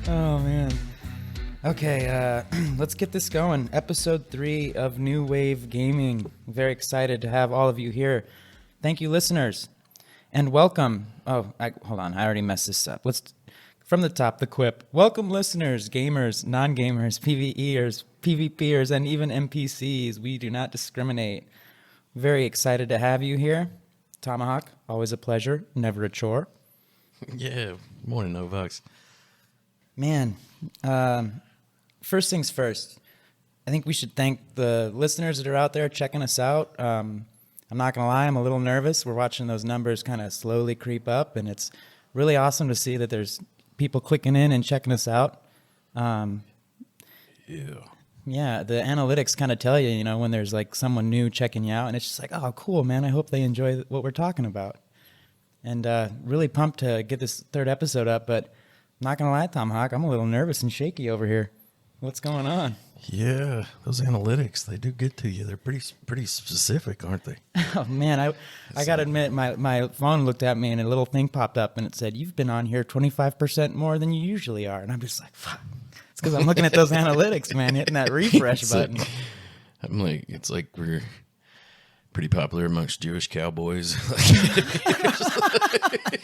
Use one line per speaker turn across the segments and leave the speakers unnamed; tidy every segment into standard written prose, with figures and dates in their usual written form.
Oh, man. Okay, let's get this going. Episode 3 of New Wave Gaming. Very excited to have all of you here. Thank you, listeners. And welcome. Hold on. I already messed this up. Let's, from the top, the quip. Welcome, listeners, gamers, non-gamers, PvEers, PvPers, and even NPCs. We do not discriminate. Very excited to have you here. Tomahawk, always a pleasure, never a chore.
Yeah, morning, Ovox.
Man, first things first, I think we should thank the listeners that are out there checking us out. I'm not going to lie, I'm a little nervous. We're watching those numbers kind of slowly creep up, and it's really awesome to see that there's people clicking in and checking us out. Yeah, the analytics kind of tell you, when there's like someone new checking you out, and it's just like, oh, cool, man. I hope they enjoy what we're talking about. And really pumped to get this third episode up, but I'm not going to lie, Tomahawk, I'm a little nervous and shaky over here. What's going on?
Yeah, those analytics, they do get to you. They're pretty specific, aren't they?
Oh, man, I got to admit, my phone looked at me and a little thing popped up and it said, you've been on here 25% more than you usually are. And I'm just like, fuck. It's because I'm looking at those analytics, man, hitting that refresh button.
I'm like, it's like we're pretty popular amongst Jewish cowboys.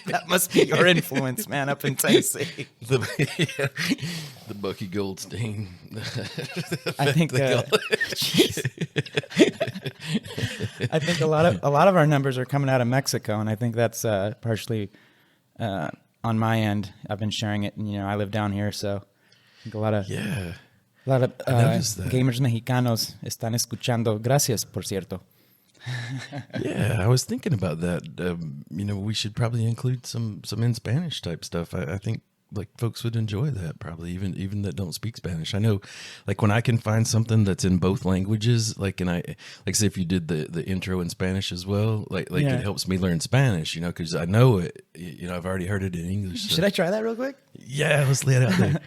That must be your influence, man, up in Tennessee.
The Bucky Goldstein.
I think I think a lot of our numbers are coming out of Mexico, and I think that's partially on my end. I've been sharing it, and I live down here, so I think a lot of gamers mexicanos están escuchando. Gracias, por cierto.
Yeah, I was thinking about that. We should probably include some in Spanish type stuff. I think like folks would enjoy that probably, even that don't speak Spanish. I know, like when I can find something that's in both languages, like say if you did the intro in Spanish as well, like
Yeah.
it helps me learn Spanish, because I know it. I've already heard it in English. So.
Should I try that real quick?
Yeah, let's lay it out there.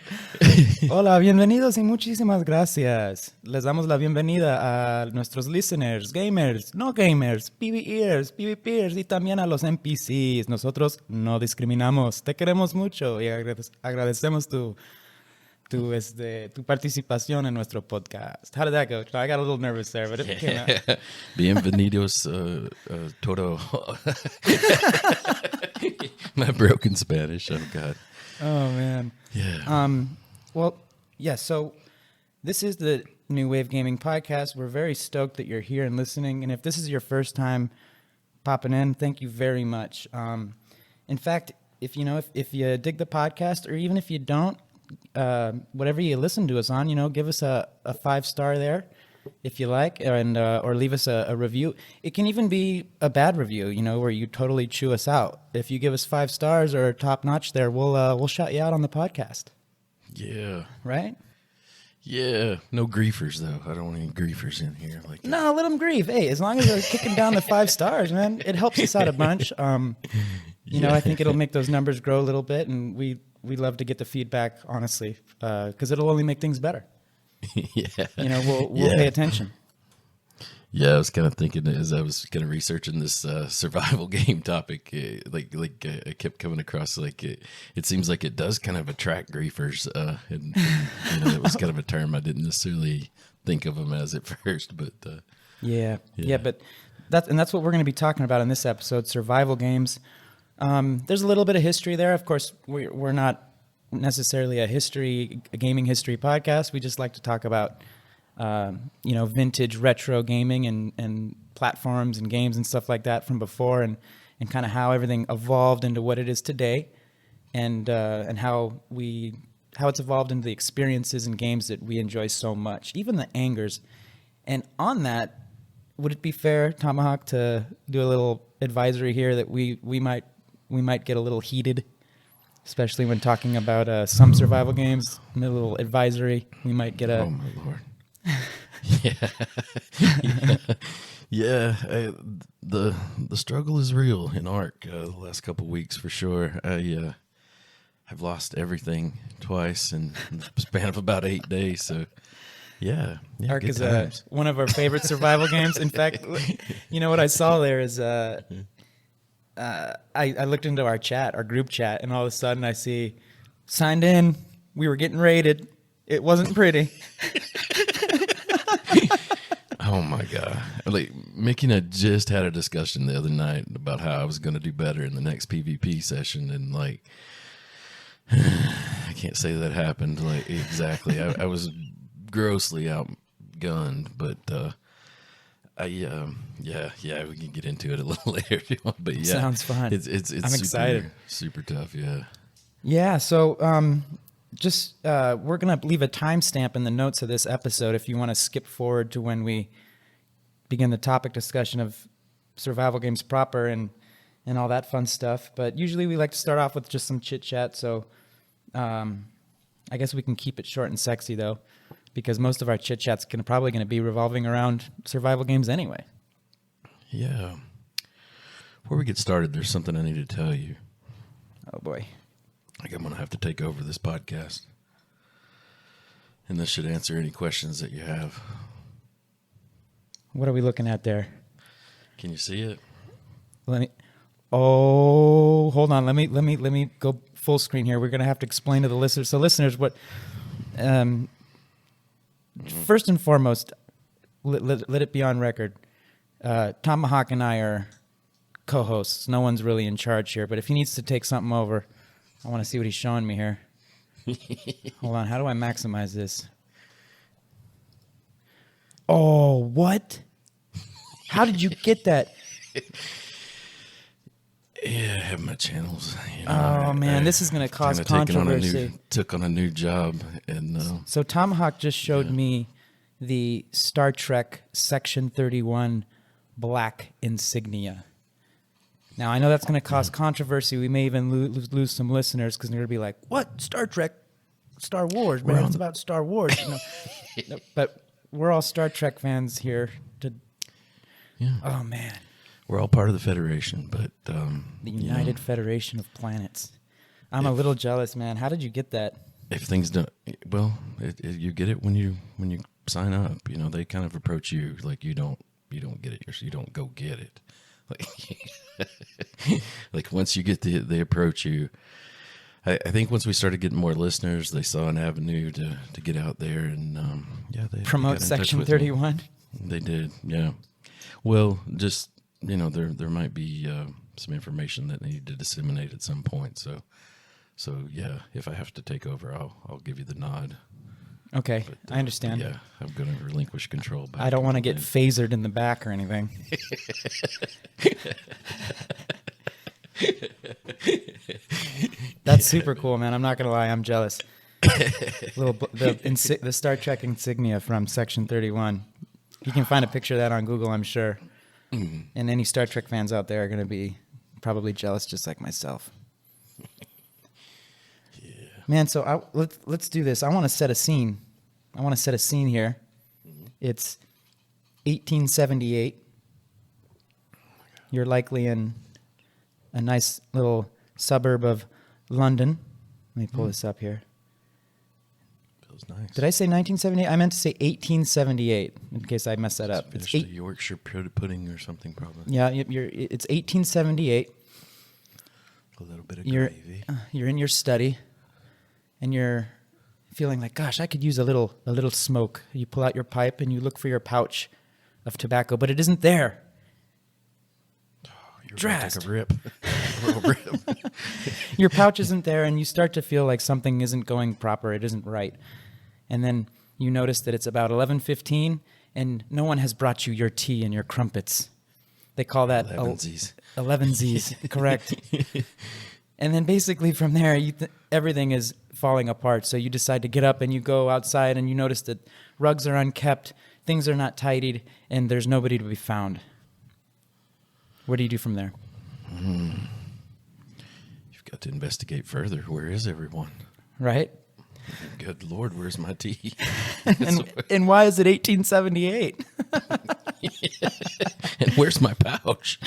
Hola, bienvenidos y muchísimas gracias. Les damos la bienvenida a nuestros listeners, gamers, no gamers, PvEers, PvPers y también a los NPCs. Nosotros no discriminamos. Te queremos mucho y agradecemos tu participación en nuestro podcast. How did that go? I got a little nervous there, but it came out.
Bienvenidos todo. My broken Spanish. Oh God.
Oh man.
Yeah.
Well, yeah, so this is the New Wave Gaming Podcast. We're very stoked that you're here and listening. And if this is your first time popping in, thank you very much. In fact, if you dig the podcast, or even if you don't, whatever you listen to us on, give us a 5-star there if you like, and or leave us a review. It can even be a bad review, where you totally chew us out. If you give us 5 stars or top notch there, we'll shout you out on the podcast.
Yeah.
Right?
Yeah. No griefers though. I don't want any griefers in here.
No, let them grieve. Hey, as long as they're kicking down the 5 stars, man, it helps us out a bunch. I think it'll make those numbers grow a little bit, and we love to get the feedback, honestly, because it'll only make things better.
Yeah.
We'll pay attention.
Yeah, I was kind of thinking as I was kind of researching this survival game topic, I kept coming across it seems like it does kind of attract griefers, and it was kind of a term I didn't necessarily think of them as at first, but
yeah, but that's what we're going to be talking about in this episode: survival games. There's a little bit of history there. Of course, we're not necessarily a gaming history podcast. We just like to talk about vintage retro gaming and platforms and games and stuff like that from before, and kind of how everything evolved into what it is today, and how it's evolved into the experiences and games that we enjoy so much, even the angers. And on that, would it be fair, Tomahawk, to do a little advisory here that we might get a little heated, especially when talking about some survival games? A little advisory. We might get a...
Oh, my Lord. Yeah. The struggle is real in ARK the last couple of weeks for sure. I've lost everything twice in the span of about 8 days. So yeah,
ARK is one of our favorite survival games. In fact, what I saw there is I looked into our group chat, and all of a sudden I see signed in We were getting raided. It wasn't pretty.
Oh my God. Like, Mickey and I just had a discussion the other night about how I was going to do better in the next PvP session. And like, I can't say that happened. Like, exactly. I was grossly outgunned, but, yeah, we can get into it a little later if you want, but yeah.
Sounds fun.
It's
I'm
super,
excited.
super tough. Yeah.
Yeah. So, we're going to leave a timestamp in the notes of this episode if you want to skip forward to when we begin the topic discussion of survival games proper and all that fun stuff. But usually we like to start off with just some chit chat. So, I guess we can keep it short and sexy though, because most of our chit chat's probably going to be revolving around survival games anyway.
Yeah. Before we get started, there's something I need to tell you.
Oh boy.
Like, I'm going to have to take over this podcast. And this should answer any questions that you have.
What are we looking at there?
Can you see it?
Hold on. Let me go full screen here. We're going to have to explain to the listeners. So listeners, what, first and foremost, let it be on record. Tomahawk and I are co-hosts. No one's really in charge here, but if he needs to take something over, I want to see what he's showing me here. Hold on. How do I maximize this? Oh, what? How did you get that?
Yeah, I have my channels. You know,
Oh, man. This is going to cause controversy.
Took on a new job. And
So Tomahawk just showed me the Star Trek Section 31 black insignia. Now, I know that's going to cause controversy. We may even lose some listeners because they're going to be like, what? Star Trek? Star Wars, man. It's about Star Wars. No, but we're all Star Trek fans here. Oh, man.
We're all part of the Federation, but...
the United Federation of Planets. I'm a little jealous, man. How did you get that?
If things don't... Well, you get it when you sign up. You know, they kind of approach you like you don't get it. You don't go get it. Like once you get they approach you. I think once we started getting more listeners, they saw an avenue to get out there and they
promote Section 31.
They did, yeah. Well, just there might be some information that needed to disseminate at some point. So yeah, if I have to take over, I'll give you the nod.
Okay, but, I understand.
Yeah, I'm going to relinquish control.
I don't want to get phasered in the back or anything. That's super cool, man. I'm not going to lie. I'm jealous. The Star Trek insignia from Section 31. You can find a picture of that on Google, I'm sure. Mm. And any Star Trek fans out there are going to be probably jealous just like myself. Man, so let's do this. I want to set a scene. Here. Mm-hmm. It's 1878. You're likely in a nice little suburb of London. Let me pull this up here.
Feels nice.
Did I say 1978? I meant to say 1878, in case I messed that up.
It's the Yorkshire pudding or something, probably.
Yeah, it's 1878.
A little bit of gravy.
You're in your study. And you're feeling like, gosh, I could use a little smoke. You pull out your pipe and you look for your pouch of tobacco, but it isn't there.
Oh, you're gonna take a rip.
Your pouch isn't there, and you start to feel like something isn't going proper. It isn't right. And then you notice that it's about 11:15, and no one has brought you your tea and your crumpets. They call that 11Zs, correct. And then basically from there, everything is falling apart. So you decide to get up and you go outside and you notice that rugs are unkept, things are not tidied, and there's nobody to be found. What do you do from there?
You've got to investigate further. Where is everyone?
Right?
Good Lord, where's my tea?
and why is it 1878?
And where's my pouch?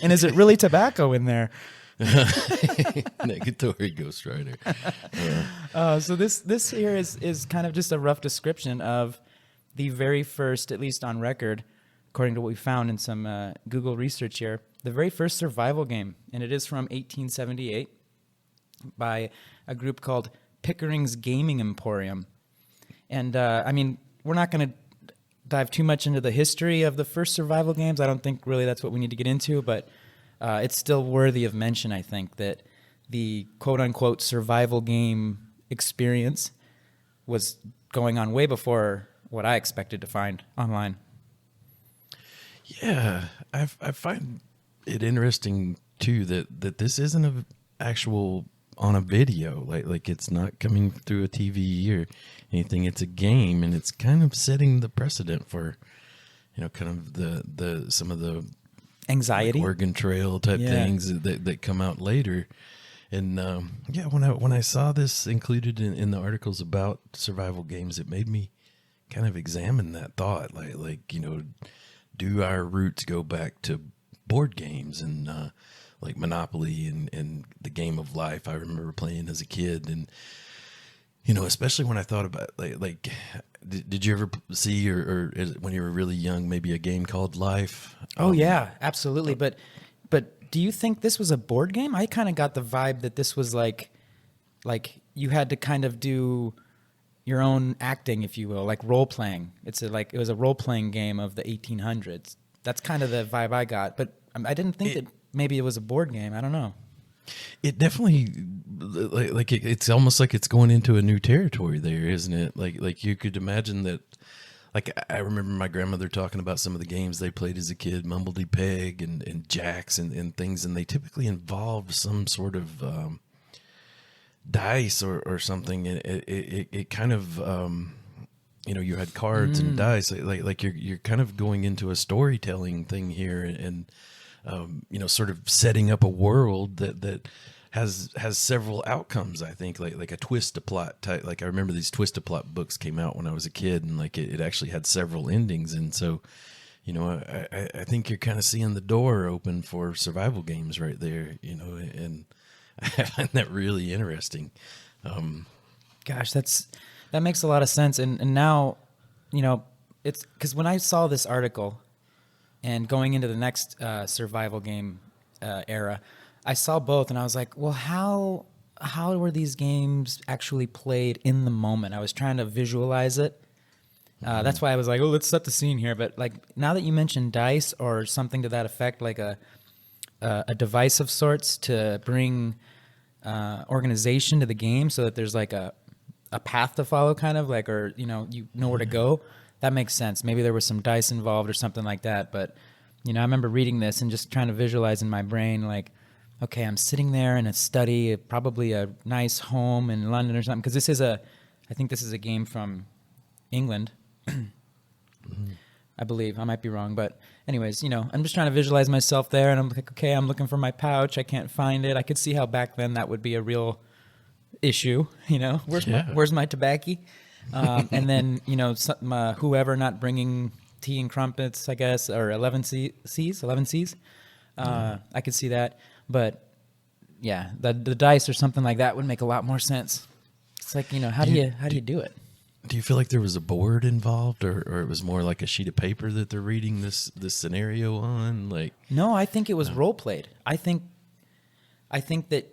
And is it really tobacco in there?
Negatory ghostwriter.
So this here is kind of just a rough description of the very first, at least on record, according to what we found in some Google research here, the very first survival game, and it is from 1878 by a group called Pickering's Gaming Emporium. And I mean, we're not going to dive too much into the history of the first survival games. I don't think really that's what we need to get into, but it's still worthy of mention, I think, that the quote-unquote survival game experience was going on way before what I expected to find online.
Yeah, I find it interesting too that this isn't a actual on a video, like it's not coming through a TV or anything. It's a game, and it's kind of setting the precedent for, kind of the some of the
anxiety,
like Oregon Trail type things that come out later. And when I saw this included in the articles about survival games, it made me kind of examine that thought, like do our roots go back to board games and like Monopoly and the Game of Life I remember playing as a kid. And especially when I thought about like did you ever see or when you were really young maybe a game called Life?
Oh yeah, absolutely. But do you think this was a board game? I kind of got the vibe that this was like you had to kind of do your own acting, if you will, like role playing. It was a role playing game of the 1800s. That's kind of the vibe I got. But I didn't think that maybe it was a board game. I don't know.
It definitely it's almost like it's going into a new territory there, isn't it? Like you could imagine that. Like I remember my grandmother talking about some of the games they played as a kid, Mumbledy Peg and Jacks and things, and they typically involved some sort of dice or something. It kind of you had cards and dice, like you're kind of going into a storytelling thing here, and sort of setting up a world that has several outcomes. I think like a twist a plot type. Like I remember these twist a plot books came out when I was a kid, and like it actually had several endings. And so I think you're kind of seeing the door open for survival games right there, and I find that really interesting.
Gosh, that makes a lot of sense. And now, it's because when I saw this article and going into the next survival game era, I saw both and I was like, well, how were these games actually played in the moment? I was trying to visualize it. That's why I was like, oh, let's set the scene here. But like now that you mentioned dice or something to that effect, like a device of sorts to bring organization to the game so that there's like a path to follow kind of like, or, you know where to go. That makes sense. Maybe there was some dice involved or something like that. But, I remember reading this and just trying to visualize in my brain, like, okay, I'm sitting there in a study, probably a nice home in London or something. Because I think this is a game from England. I believe. I might be wrong. But anyways, I'm just trying to visualize myself there. And I'm like, okay, I'm looking for my pouch. I can't find it. I could see how back then that would be a real issue. Where's my tobacco? And then, whoever not bringing tea and crumpets, I guess, or 11 C's. I could see that. But yeah, the dice or something like that would make a lot more sense. It's like, how do you do it?
Do you feel like there was a board involved, or it was more like a sheet of paper that they're reading this scenario on? Like,
no, I think it was role played. I think that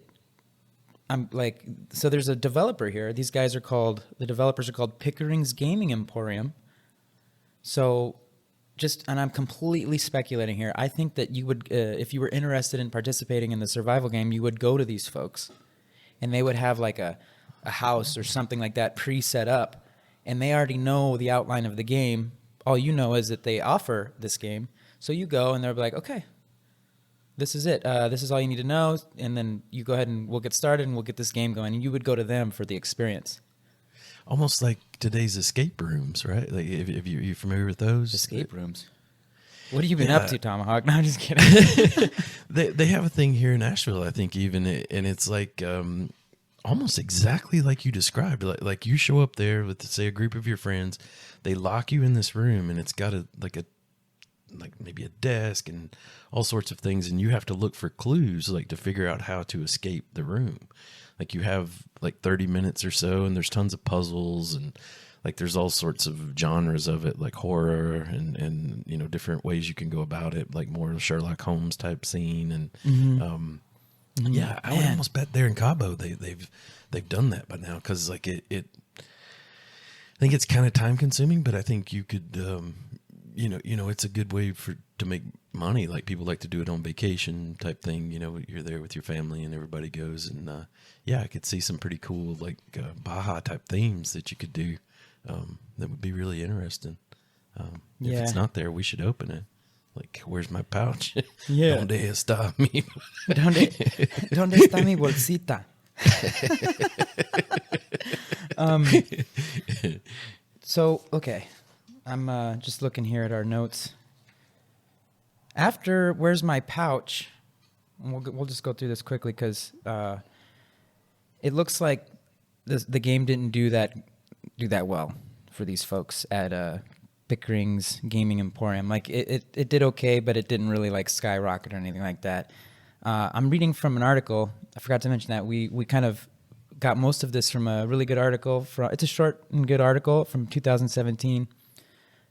I'm like, so there's a developer here. The developers are called Pickering's Gaming Emporium. So and I'm completely speculating here. I think that you would, if you were interested in participating in the survival game, you would go to these folks and they would have like a house or something like that pre-set up, and they already know the outline of the game. All you know is that they offer this game. So you go and they'll be like, okay, this is it. This is all you need to know. And then you go ahead and we'll get started and we'll get this game going. And you would go to them for the experience.
Almost like today's escape rooms, right? Like if you're familiar with those?
Escape rooms. What have you been up to, Tomahawk? No, I'm just kidding.
They have a thing here in Nashville, I think, even, and it's like almost exactly like you described. Like you show up there with, say, a group of your friends. They lock you in this room, and it's got maybe a desk and all sorts of things, and you have to look for clues, like to figure out how to escape the room. Like you have like 30 minutes or so, and there's tons of puzzles, and like there's all sorts of genres of it, like horror and different ways you can go about it, like more Sherlock Holmes type scene. And I would almost bet there in Cabo they've they've done that by now, because like it I think it's kind of time consuming, but I think you could, it's a good way to make money. Like people like to do it on vacation type thing. You're there with your family and everybody goes, and I could see some pretty cool like Baja type themes that you could do. That would be really interesting. If it's not there, we should open it. Like, where's my pouch?
Yeah.
Donde está mi?
Donde está mi bolsita? So, okay. I'm just looking here at our notes. After Where's My Pouch, we'll just go through this quickly because it looks like the game didn't do that well for these folks at Pickering's Gaming Emporium. Like it did okay, but it didn't really like skyrocket or anything like that. I'm reading from an article. I forgot to mention that we kind of got most of this from a really good article. It's a short and good article from 2017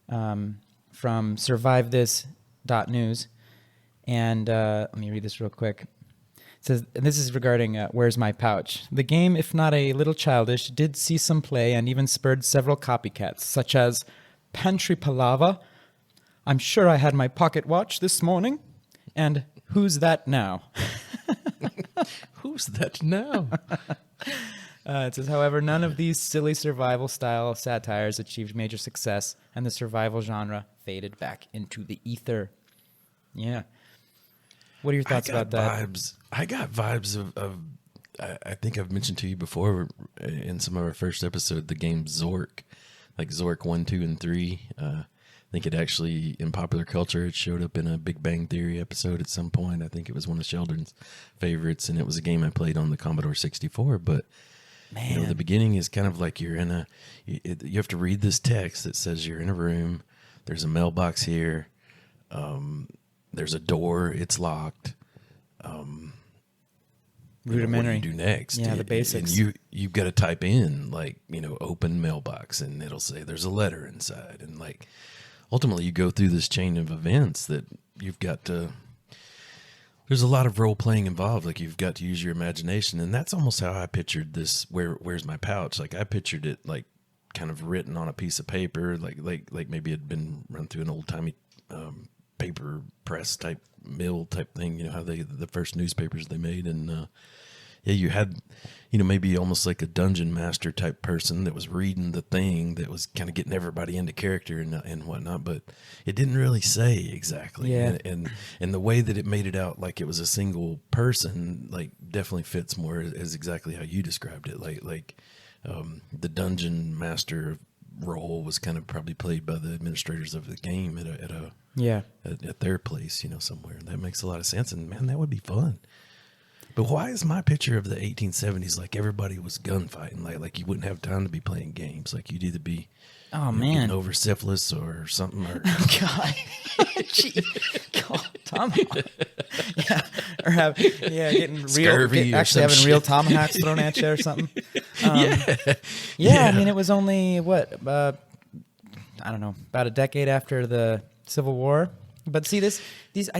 from survivethis.news. And let me read this real quick. It says, and this is regarding Where's My Pouch? The game, if not a little childish, did see some play and even spurred several copycats, such as Pantry Palava, I'm sure I had my pocket watch this morning, and Who's That Now?
Who's that now?
It says, however, none of these silly survival-style satires achieved major success, and the survival genre faded back into the ether. Yeah. What are your thoughts about that?
I got vibes of I think I've mentioned to you before in some of our first episode, the game Zork, like Zork 1, 2, and 3. I think it actually, in popular culture, it showed up in a Big Bang Theory episode at some point. I think it was one of Sheldon's favorites, and it was a game I played on the Commodore 64. But
Man.
the beginning is kind of like you're in you have to read this text that says you're in a room. There's a mailbox here. There's a door. It's locked.
Rudimentary.
What do you do next?
Yeah, the basics.
And you've got to type in like, open mailbox, and it'll say there's a letter inside. And like, ultimately you go through this chain of events that you've got to, there's a lot of role playing involved. Like you've got to use your imagination. And that's almost how I pictured this. Where's My Pouch? Like I pictured it like kind of written on a piece of paper, like maybe it had been run through an old timey, paper press type mill type thing, how the first newspapers they made. And you had maybe almost like a dungeon master type person that was reading the thing that was kind of getting everybody into character and whatnot, but it didn't really say exactly. And the way that it made it out like it was a single person, like definitely fits more as exactly how you described it. Like the dungeon master role was kind of probably played by the administrators of the game at their place, somewhere. That makes a lot of sense. And man, that would be fun. But why is my picture of the 1870s like everybody was gunfighting? Like you wouldn't have time to be playing games. Like you'd either be getting over syphilis or something. Or
God. Gee. God, tomahawk. Or getting
Scurvy
having real tomahawks thrown at you or something. I mean, it was only I don't know, about a decade after the Civil War. But see, I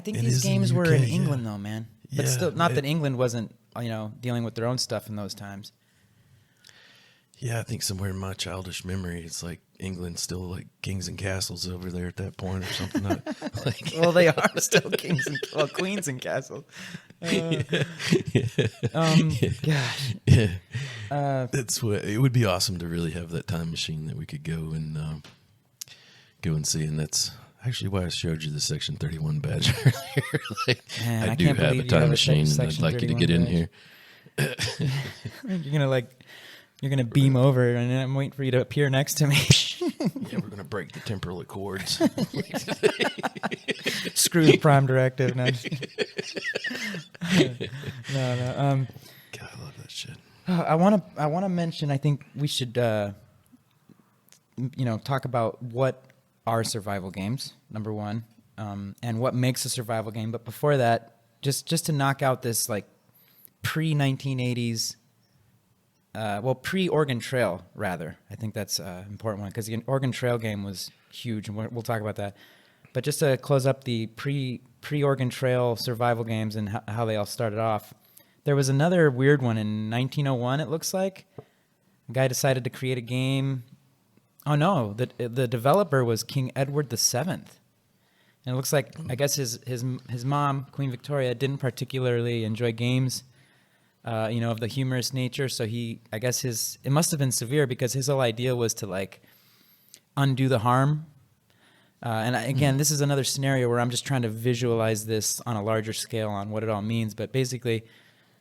think these games were in England though, man. But still, not that England wasn't, dealing with their own stuff in those times.
Yeah, I think somewhere in my childish memory, it's like England's still like kings and castles over there at that point or something.
Well, they are still queens and castles. Gosh.
That's what it would be awesome to really have that time machine that we could go and see, and that's actually why I showed you the Section 31 badge earlier.
Man,
I do have a time machine, and I'd like you to get in here.
You're gonna beam over, and I'm waiting for you to appear next to me.
Yeah, we're gonna break the temporal accords.
Screw the Prime Directive. No. No.
God, I love that shit.
I want to mention. I think we should, talk about what are survival games, number one, and what makes a survival game. But before that, just to knock out this like pre-1980s, pre-Oregon Trail rather. I think that's an important one because the Oregon Trail game was huge, and we'll talk about that. But just to close up the pre-Oregon Trail survival games and how they all started off, There was another weird one in 1901, it looks like. A guy decided to create a game. Oh, no, the developer was King Edward VII. And it looks like, I guess his mom, Queen Victoria, didn't particularly enjoy games, of the humorous nature. So I guess it must have been severe because his whole idea was to like undo the harm. Again, this is another scenario where I'm just trying to visualize this on a larger scale on what it all means. But basically,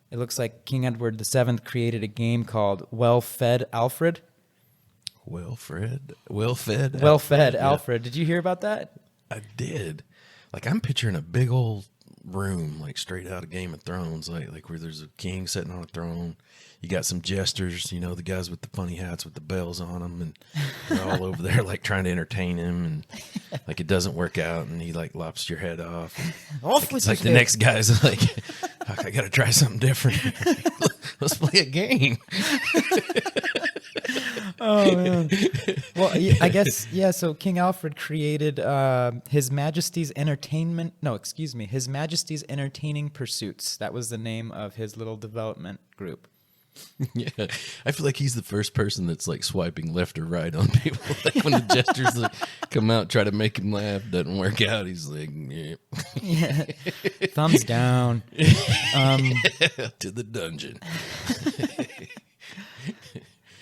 it looks like King Edward VII created a game called Well-Fed Alfred.
Well-fed
Alfred. Did you hear about that?
I did. Like, I'm picturing a big old room, like straight out of Game of Thrones, like where there's a king sitting on a throne. You got some jesters, the guys with the funny hats with the bells on them, and they're all over there like trying to entertain him, and like it doesn't work out, and he like lops your head off. It's like the next guy's like, I got to try something different. Let's play a game.
Oh man. Well, I guess so King Alfred created His Majesty's Entertainment. No, excuse me. His Majesty's Entertaining Pursuits. That was the name of his little development group.
Yeah, I feel like he's the first person that's like swiping left or right on people. Like when the gestures like, come out, try to make him laugh, doesn't work out. He's like,
yeah, thumbs down.
To the dungeon.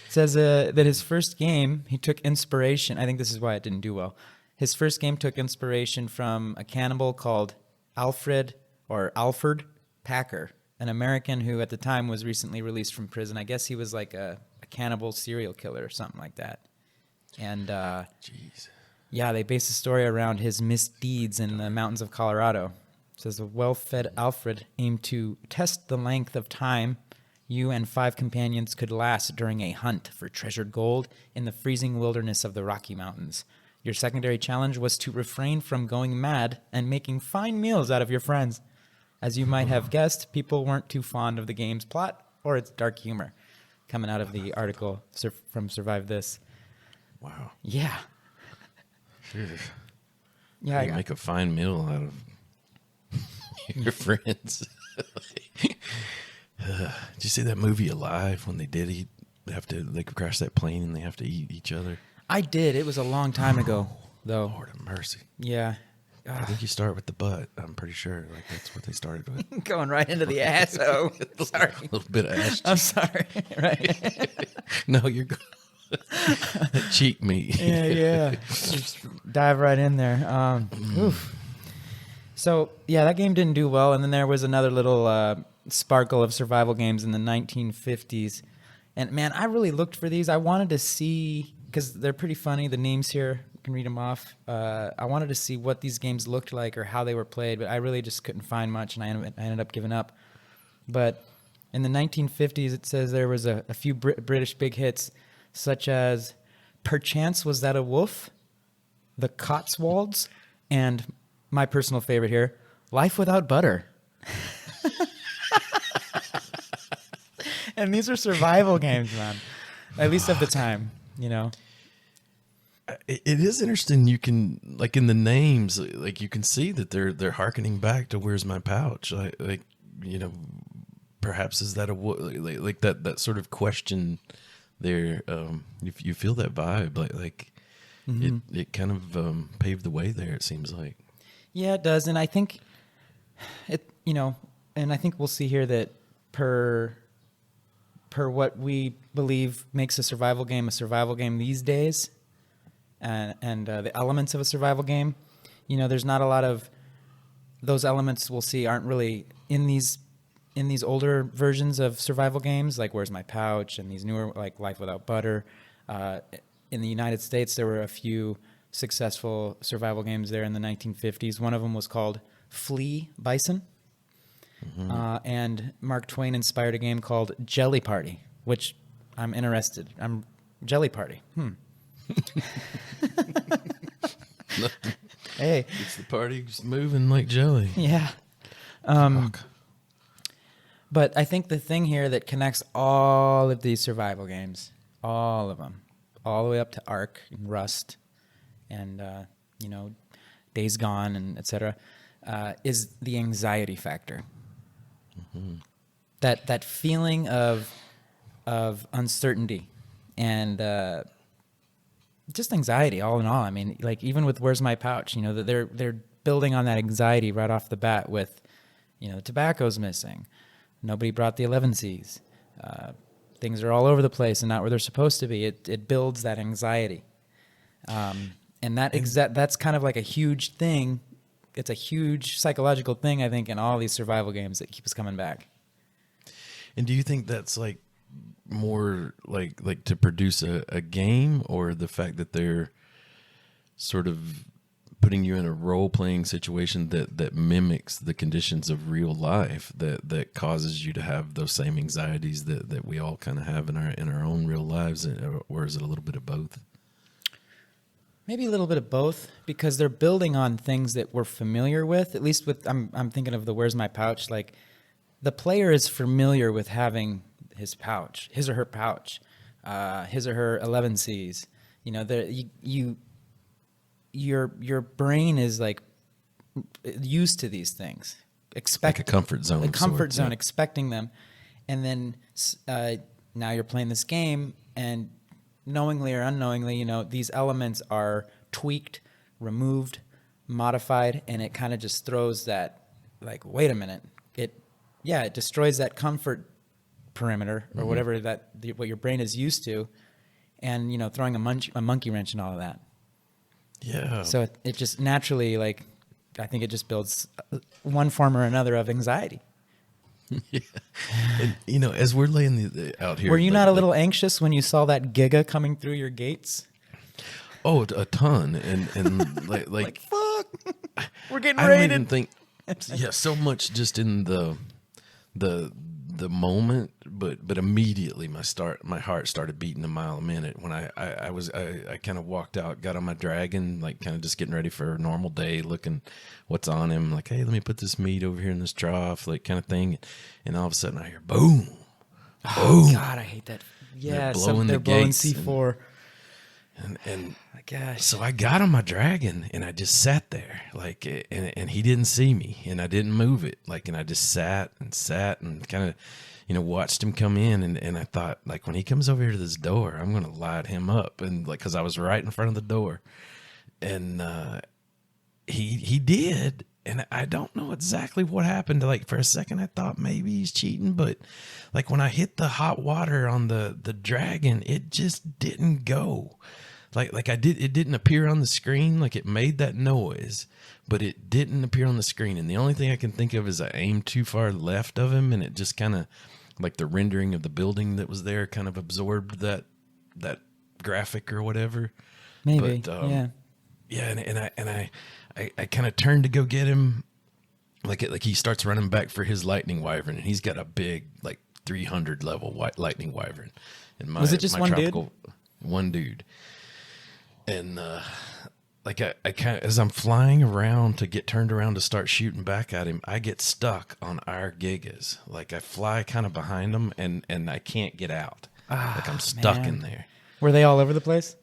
Says that his first game, he took inspiration. I think this is why it didn't do well. His first game took inspiration from a cannibal called Alfred Packer, an American who at the time was recently released from prison. I guess he was like a cannibal serial killer or something like that. And
jeez.
Yeah, they based the story around his misdeeds in the mountains of Colorado. It says the well-fed Alfred aimed to test the length of time you and 5 companions could last during a hunt for treasured gold in the freezing wilderness of the Rocky Mountains. Your secondary challenge was to refrain from going mad and making fine meals out of your friends. As you might have guessed, people weren't too fond of the game's plot or its dark humor. Coming out of the article from Survive This.
Wow.
Yeah.
Yeah, you make a fine meal out of your friends. Did you see that movie Alive when they did they crash that plane and they have to eat each other?
I did. It was a long time ago, though.
Lord of mercy.
Yeah.
I think you start with the butt. I'm pretty sure. Like that's what they started with.
Going right into the ass. Oh, sorry.
A little bit of ass.
I'm sorry. Right.
No, you're good. Cheek meat.
Yeah. Just dive right in there. Oof. So, yeah, that game didn't do well. And then there was another little sparkle of survival games in the 1950s. And, man, I really looked for these. I wanted to see, because they're pretty funny, the names here. You can read them off. I wanted to see what these games looked like or how they were played, but I really just couldn't find much, and I ended up giving up. But in the 1950s, it says there was a few British big hits, such as Perchance Was That a Wolf?, The Cotswolds, and my personal favorite here, Life Without Butter. And these are survival games, man. At least at the time,
It is interesting. You can, like in the names, like you can see that they're hearkening back to "Where's My Pouch?" Like perhaps is that like that sort of question there. You feel that vibe, like mm-hmm. it kind of paved the way there. It seems like.
Yeah, it does, and I think and I think we'll see here that per what we believe makes a survival game these days. And the elements of a survival game, there's not a lot of those elements we'll see aren't really in these older versions of survival games, like Where's My Pouch and these newer, like Life Without Butter. In the United States, there were a few successful survival games there in the 1950s. One of them was called Flea Bison. Mm-hmm. And Mark Twain inspired a game called Jelly Party, which I'm interested. Jelly Party. Hey,
it's the party just moving like jelly.
Yeah. But I think the thing here that connects all of these survival games, all of them, all the way up to Ark and Rust and Days Gone and etc., is the anxiety factor. Mm-hmm. that feeling of uncertainty and just anxiety all in all. I mean, like even with Where's My Pouch, you know, that they're building on that anxiety right off the bat with, you know, the tobacco's missing. Nobody brought the 11 C's. Things are all over the place and not where they're supposed to be. It builds that anxiety. And that's kind of like a huge thing. It's a huge psychological thing, I think, in all these survival games that keep us coming back.
And do you think that's like more like to produce a game, or the fact that they're sort of putting you in a role-playing situation that mimics the conditions of real life, that causes you to have those same anxieties that we all kind of have in our own real lives, or is it a little bit of both?
Maybe a little bit of both, because they're building on things that we're familiar with. At least with I'm thinking of the Where's My Pouch. Like the player is familiar with having his pouch, his or her pouch, his or her 11 C's. You know, your brain is like used to these things,
like a comfort zone,
zone, expecting them, and then now you're playing this game, and knowingly or unknowingly, you know, these elements are tweaked, removed, modified, and it kind of just throws that, like, wait a minute, it destroys that comfort perimeter or whatever what your brain is used to, and, you know, throwing a monkey wrench and all of that.
Yeah.
So it just naturally, like, I think it just builds one form or another of anxiety.
Yeah. And, you know, as we're laying out here,
were you not a little anxious when you saw that giga coming through your gates?
Oh, a ton, and like
fuck, we're getting
I
raided.
don't even think, so much just in the moment, but immediately my heart started beating a mile a minute when I kind of walked out, got on my dragon, like kind of just getting ready for a normal day, looking what's on him, like, hey, let me put this meat over here in this trough, like kind of thing, and all of a sudden I hear boom,
oh God, I hate that. Yeah, they're blowing C4.
And
my gosh.
So I got on my dragon and I just sat there, like, and he didn't see me, and I didn't move it, like, and I just sat and kind of, you know, watched him come in, and I thought, like, when he comes over here to this door, I'm gonna light him up, and like, because I was right in front of the door, and he did, and I don't know exactly what happened. Like, for a second I thought maybe he's cheating, but like when I hit the hot water on the dragon, it just didn't go. Like it didn't appear on the screen. Like, it made that noise, but it didn't appear on the screen. And the only thing I can think of is I aimed too far left of him, and it just kind of, like, the rendering of the building that was there kind of absorbed that graphic or whatever.
Maybe,
but,
yeah.
Yeah, and I kind of turned to go get him, like he starts running back for his lightning wyvern, and he's got a big, like, 300 level lightning wyvern. And
was it just one dude?
One dude. And like I kind of, as I'm flying around to get turned around to start shooting back at him, I get stuck on our gigas. Like, I fly kind of behind them, and I can't get out. Like, I'm stuck in there.
Were they all over the place?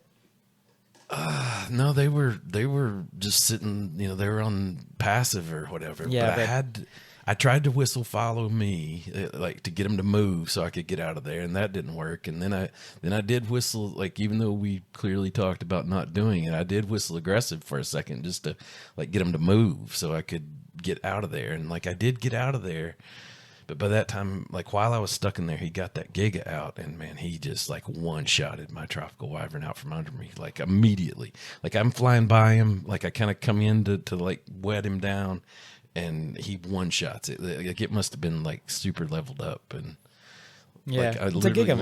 No, they were just sitting, you know, they were on passive or whatever. Yeah, but I tried to whistle follow me, like, to get him to move so I could get out of there, and that didn't work. And then I did whistle, like, even though we clearly talked about not doing it, I did whistle aggressive for a second just to, like, get him to move so I could get out of there. And, like, I did get out of there, but by that time, like, while I was stuck in there, he got that giga out, and man, he just, like, one-shotted my tropical wyvern out from under me, like, immediately. Like, I'm flying by him, like, I kind of come in to like wet him down, and he one-shots it. Like, it must have been, like, super leveled up. And
yeah,
like, I literally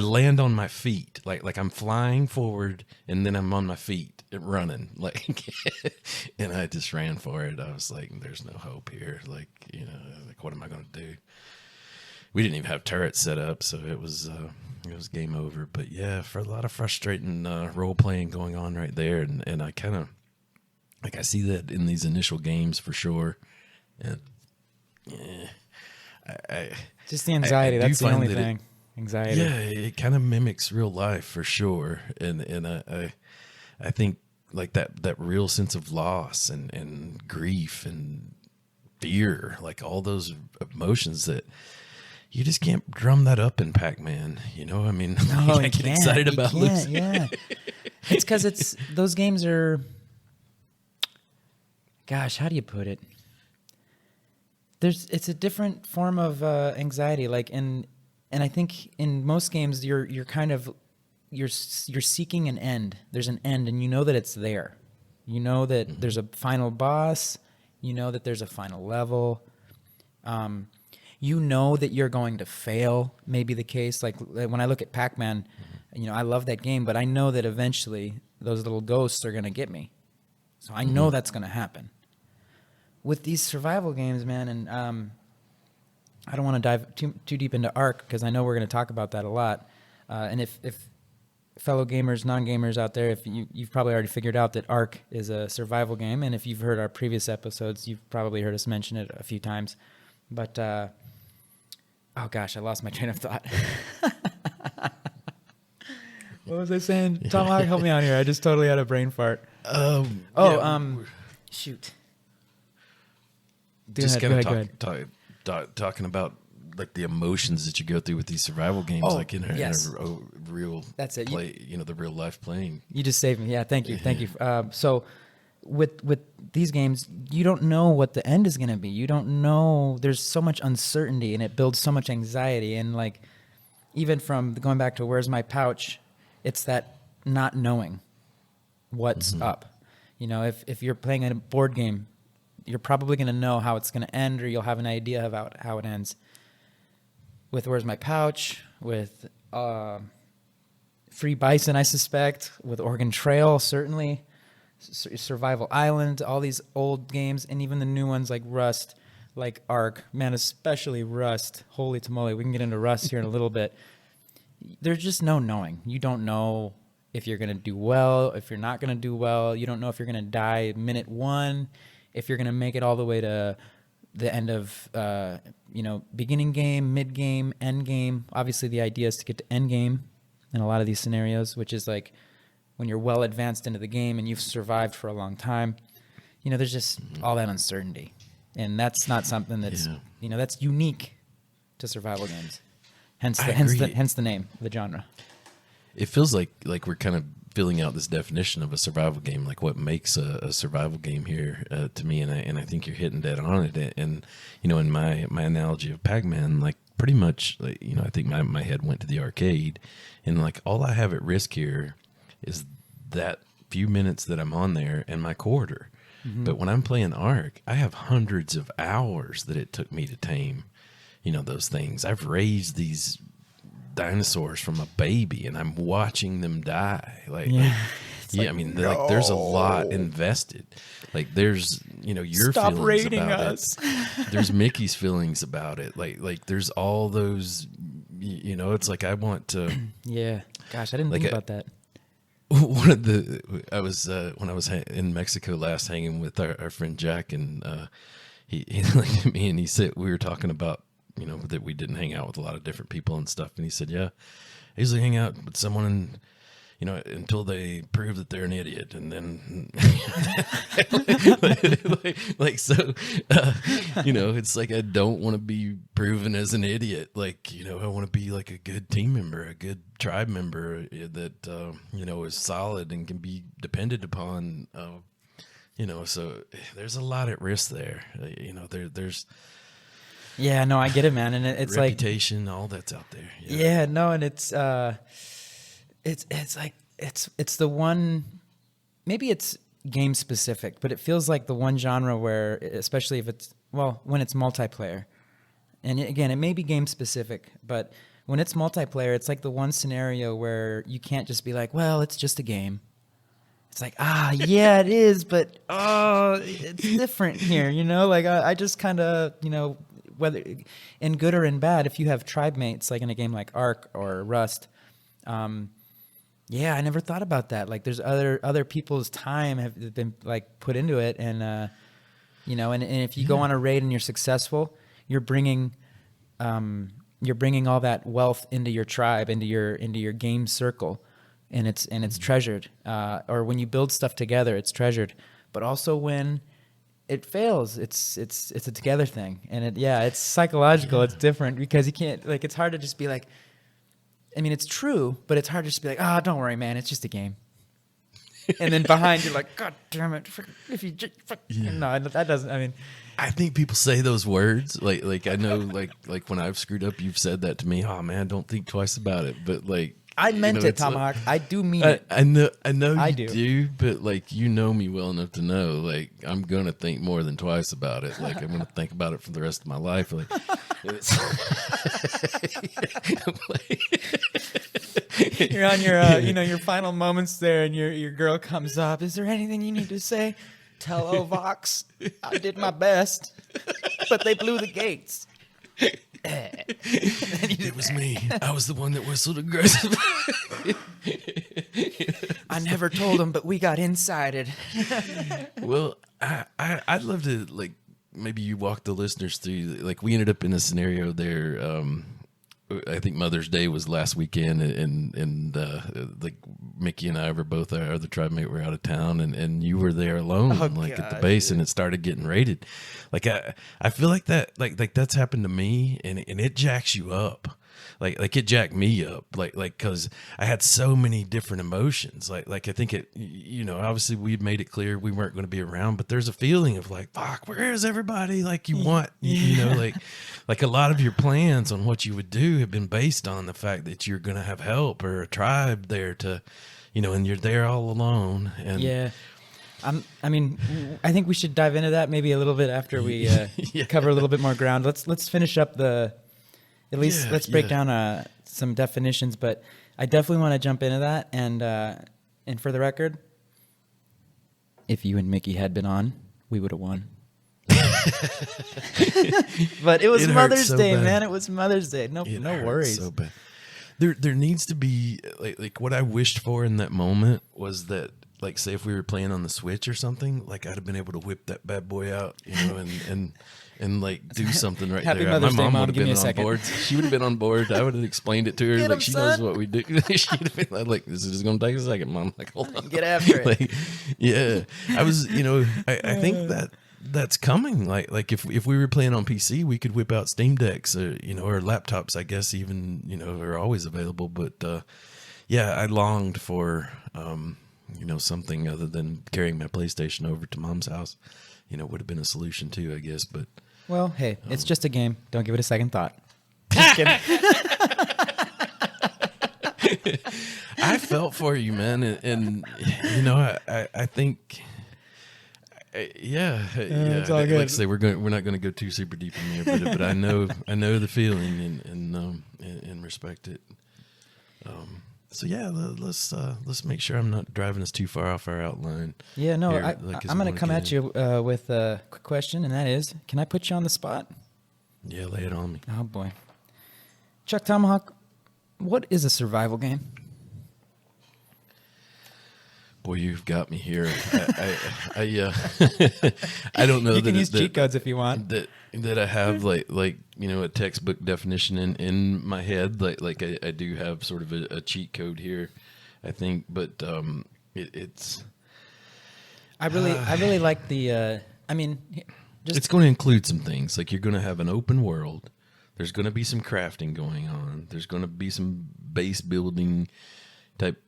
land on my feet. Like I'm flying forward, and then I'm on my feet running. Like, and I just ran for it. I was like, there's no hope here. Like, you know, like, what am I going to do? We didn't even have turrets set up, so it was game over. But yeah, for a lot of frustrating role playing going on right there. And I kind of, like, I see that in these initial games for sure. And yeah,
just the anxiety. That's the only thing. Anxiety.
Yeah, it kind of mimics real life for sure. And I think, like, that real sense of loss and grief and fear, like all those emotions that you just can't drum that up in Pac-Man. You know, I mean,
No,
I get excited about losing.
Yeah, it's because those games are. Gosh, how do you put it? It's a different form of anxiety. Like and I think in most games you're kind of you're seeking an end. There's an end, and you know that it's there. You know that there's a final boss. You know that there's a final level. You know that you're going to fail. Maybe the case. Like when I look at Pac-Man, you know, I love that game, but I know that eventually those little ghosts are going to get me. So I know that's going to happen. With these survival games, man, and I don't want to dive too deep into Ark because I know we're going to talk about that a lot. And if fellow gamers, non-gamers out there, if you've probably already figured out that Ark is a survival game, and if you've heard our previous episodes, you've probably heard us mention it a few times. But oh gosh, I lost my train of thought. What was I saying? Tomahawk, help me out here. I just totally had a brain fart. Shoot.
Just kind of talking about like the emotions that you go through with these survival games, like in a real
That's it.
play, you know, the real life playing.
You just saved me. Yeah, thank you. So with these games, you don't know what the end is going to be. You don't know. There's so much uncertainty, and it builds so much anxiety. And like, even from going back to where's my pouch, it's that not knowing what's up. You know, if you're playing a board game, you're probably going to know how it's going to end, or you'll have an idea about how it ends. With Where's My Pouch, with Free Bison, I suspect, with Oregon Trail, certainly, Survival Island, all these old games, and even the new ones like Rust, like Ark, man, especially Rust. Holy tamale, we can get into Rust here in a little bit. There's just no knowing. You don't know if you're going to do well, if you're not going to do well. You don't know if you're going to die minute one, if you're going to make it all the way to the end of, beginning game, mid game, end game. Obviously, the idea is to get to end game in a lot of these scenarios, which is like when you're well advanced into the game and you've survived for a long time. You know, there's just all that uncertainty. And that's not something that's, that's unique to survival games. Hence the name, the genre.
It feels like we're kind of filling out this definition of a survival game, like what makes a survival game here to me, and I think you're hitting dead on it. And you know, in my analogy of Pac-Man, like pretty much, like, you know, I think my head went to the arcade, and like all I have at risk here is that few minutes that I'm on there and my quarter. But when I'm playing Ark, I have hundreds of hours that it took me to tame, you know, those things. I've raised these dinosaurs from a baby, and I'm watching them die. I mean, like there's a lot invested. Like there's, you know, your
Stop
feelings
rating
about
us.
it. There's Mickey's feelings about it. Like there's all those, you know, it's like I want to.
Yeah. Gosh, I didn't think about that.
One of I was when I was in Mexico last, hanging with our friend Jack, and he looked at me and he said, we were talking about, you know, that we didn't hang out with a lot of different people and stuff. And he said, yeah, I usually hang out with someone, you know, until they prove that they're an idiot. And then, you know, it's like, I don't want to be proven as an idiot. Like, you know, I want to be like a good team member, a good tribe member that, you know, is solid and can be depended upon, you know, so there's a lot at risk there. You know, there's,
yeah, no, I get it, man, and it's
reputation, all that's out there.
Yeah, no, and it's like it's the one. Maybe it's game specific, but it feels like the one genre where, especially if it's when it's multiplayer, and again, it may be game specific, but when it's multiplayer, it's like the one scenario where you can't just be like, well, it's just a game. It's like, yeah, it is, but it's different here, you know. Like I just kind of, you know, whether in good or in bad, if you have tribe mates, like in a game like Ark or Rust, I never thought about that. Like there's other people's time have been like put into it, and you know, and if you go on a raid and you're successful, you're bringing all that wealth into your tribe, into your game circle, and it's treasured. Or when you build stuff together, it's treasured. But also when it fails. It's a together thing, and it's psychological. It's different because you can't like. It's hard to just be like. I mean, it's true, but it's hard to just be like, don't worry, man. It's just a game. And then behind you're like, God damn it! If you no, that doesn't. I mean,
I think people say those words like I know like when I've screwed up, you've said that to me. Oh man, don't think twice about it. But like.
I meant it, Tomahawk. I do mean it.
I know you do, but like you know me well enough to know, like I'm gonna think more than twice about it. Like I'm gonna think about it for the rest of my life. Like,
you're on your your final moments there, and your girl comes up. Is there anything you need to say? Tell Ovox I did my best, but they blew the gates.
It was me. I was the one that whistled aggressive.
I never told them, but we got insided.
Well, I'd love to like maybe you walk the listeners through. Like we ended up in a scenario there. I think Mother's Day was last weekend, and like Mickey and I were both our other tribe mate were out of town, and you were there alone, at the base, and it started getting raided. Like I feel like that like that's happened to me, and it jacks you up. Like it jacked me up, like because I had so many different emotions. Like I think it, obviously we'd made it clear we weren't going to be around, but there's a feeling of like, fuck, where is everybody? Like you want, like a lot of your plans on what you would do have been based on the fact that you're going to have help or a tribe there to, and you're there all alone. And
yeah. I mean, I think we should dive into that maybe a little bit after we cover a little bit more ground. Let's finish up let's break down some definitions, but I definitely want to jump into that. And for the record, if you and Mickey had been on, we would have won. But it was Mother's Day, man. It was Mother's Day. No worries.
So bad. There needs to be like what I wished for in that moment was that, like, say if we were playing on the Switch or something, like I'd have been able to whip that bad boy out, and like do something right
Happy
there.
Mother's
My mom
Day,
would have
Give
been
me a
on
second.
board. She would have been on board. I would have explained it to her.
Get
like
him,
she
son.
knows what we do. She'd have been like, this is just gonna take a second, Mom. Like, hold on.
Get after it.
Like, yeah. I was, I think that's coming. Like if we were playing on PC, we could whip out Steam Decks or laptops, I guess, even, are always available. But I longed for something other than carrying my PlayStation over to Mom's house, would have been a solution too, I guess. But
well, hey, it's just a game. Don't give it a second thought. Just kidding.
I felt for you, man, and I think.
It's all good.
Like I say, we're not going to go too super deep in there, but I know the feeling and respect it. So yeah, let's make sure I'm not driving us too far off our outline.
Yeah, no,
here,
I'm going to come at you with a quick question, and that is, can I put you on the spot?
Yeah, lay it on me.
Oh boy, ChukTomahawk, what is a survival game?
Boy, you've got me here. I I don't know.
You can use cheat codes if you want.
That I have like a textbook definition in my head. Like I do have sort of a cheat code here, I think. But it's.
I really like the.
It's going to include some things. Like you're going to have an open world. There's going to be some crafting going on. There's going to be some base building type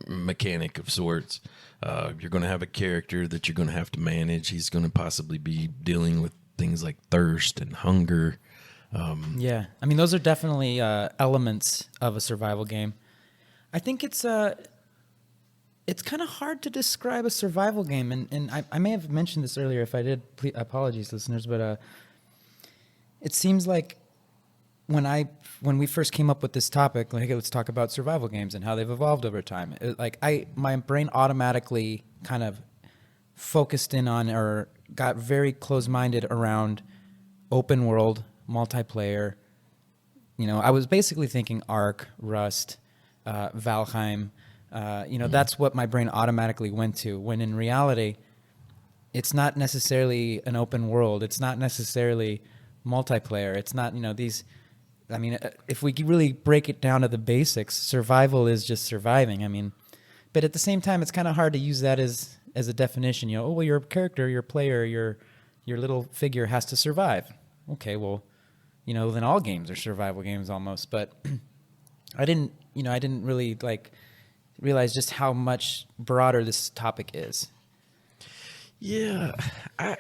mechanic of sorts. You're going to have a character that you're going to have to manage. He's going to possibly be dealing with things like thirst and hunger.
Those are definitely elements of a survival game. I think it's kind of hard to describe a survival game, and I may have mentioned this earlier. If I did, apologies, listeners, but it seems like when we first came up with this topic, like, let's talk about survival games and how they've evolved over time. My brain automatically kind of focused in on or got very close-minded around open world, multiplayer. I was basically thinking Ark, Rust, Valheim. That's what my brain automatically went to, when in reality, it's not necessarily an open world. It's not necessarily multiplayer. It's not, these... if we really break it down to the basics, survival is just surviving. But at the same time, it's kind of hard to use that as as a definition. You know, oh well, your character, your player, your little figure has to survive. Okay, well, you know, then all games are survival games almost. But I didn't really like realize just how much broader this topic is.
Yeah, I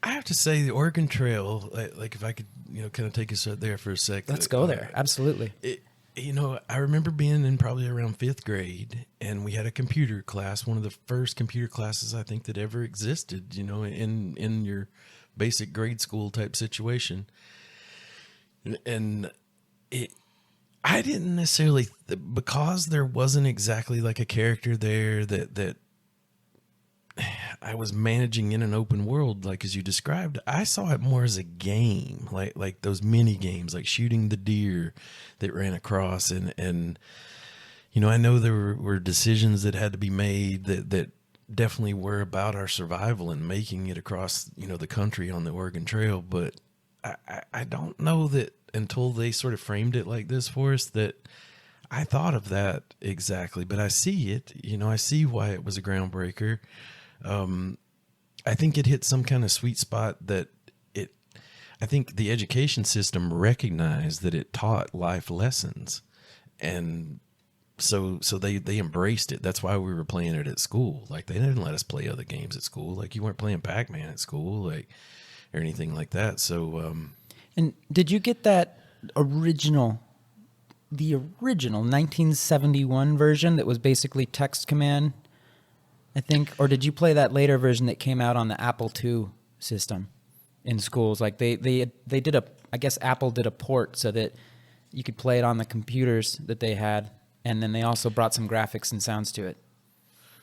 have to say the Oregon Trail, like if I could, kind of take us there for a sec.
Let's go there. Absolutely.
I remember being in probably around 5th grade, and we had a computer class, one of the first computer classes I think that ever existed, in your basic grade school type situation. And I didn't necessarily, because there wasn't exactly like a character there that I was managing in an open world, like as you described. I saw it more as a game, like those mini games, like shooting the deer that ran across, and I know there were decisions that had to be made that definitely were about our survival and making it across the country on the Oregon Trail. But I don't know that until they sort of framed it like this for us that I thought of that exactly. But I see it, I see why it was a groundbreaker. I think it hit some kind of sweet spot that I think the education system recognized that it taught life lessons, and so they embraced it. That's why we were playing it at school. Like, they didn't let us play other games at school. Like, you weren't playing Pac-Man at school, or anything like that. So,
and did you get that the original 1971 version that was basically text command, I think, or did you play that later version that came out on the Apple II system in schools? Like they did I guess Apple did a port so that you could play it on the computers that they had, and then they also brought some graphics and sounds to it.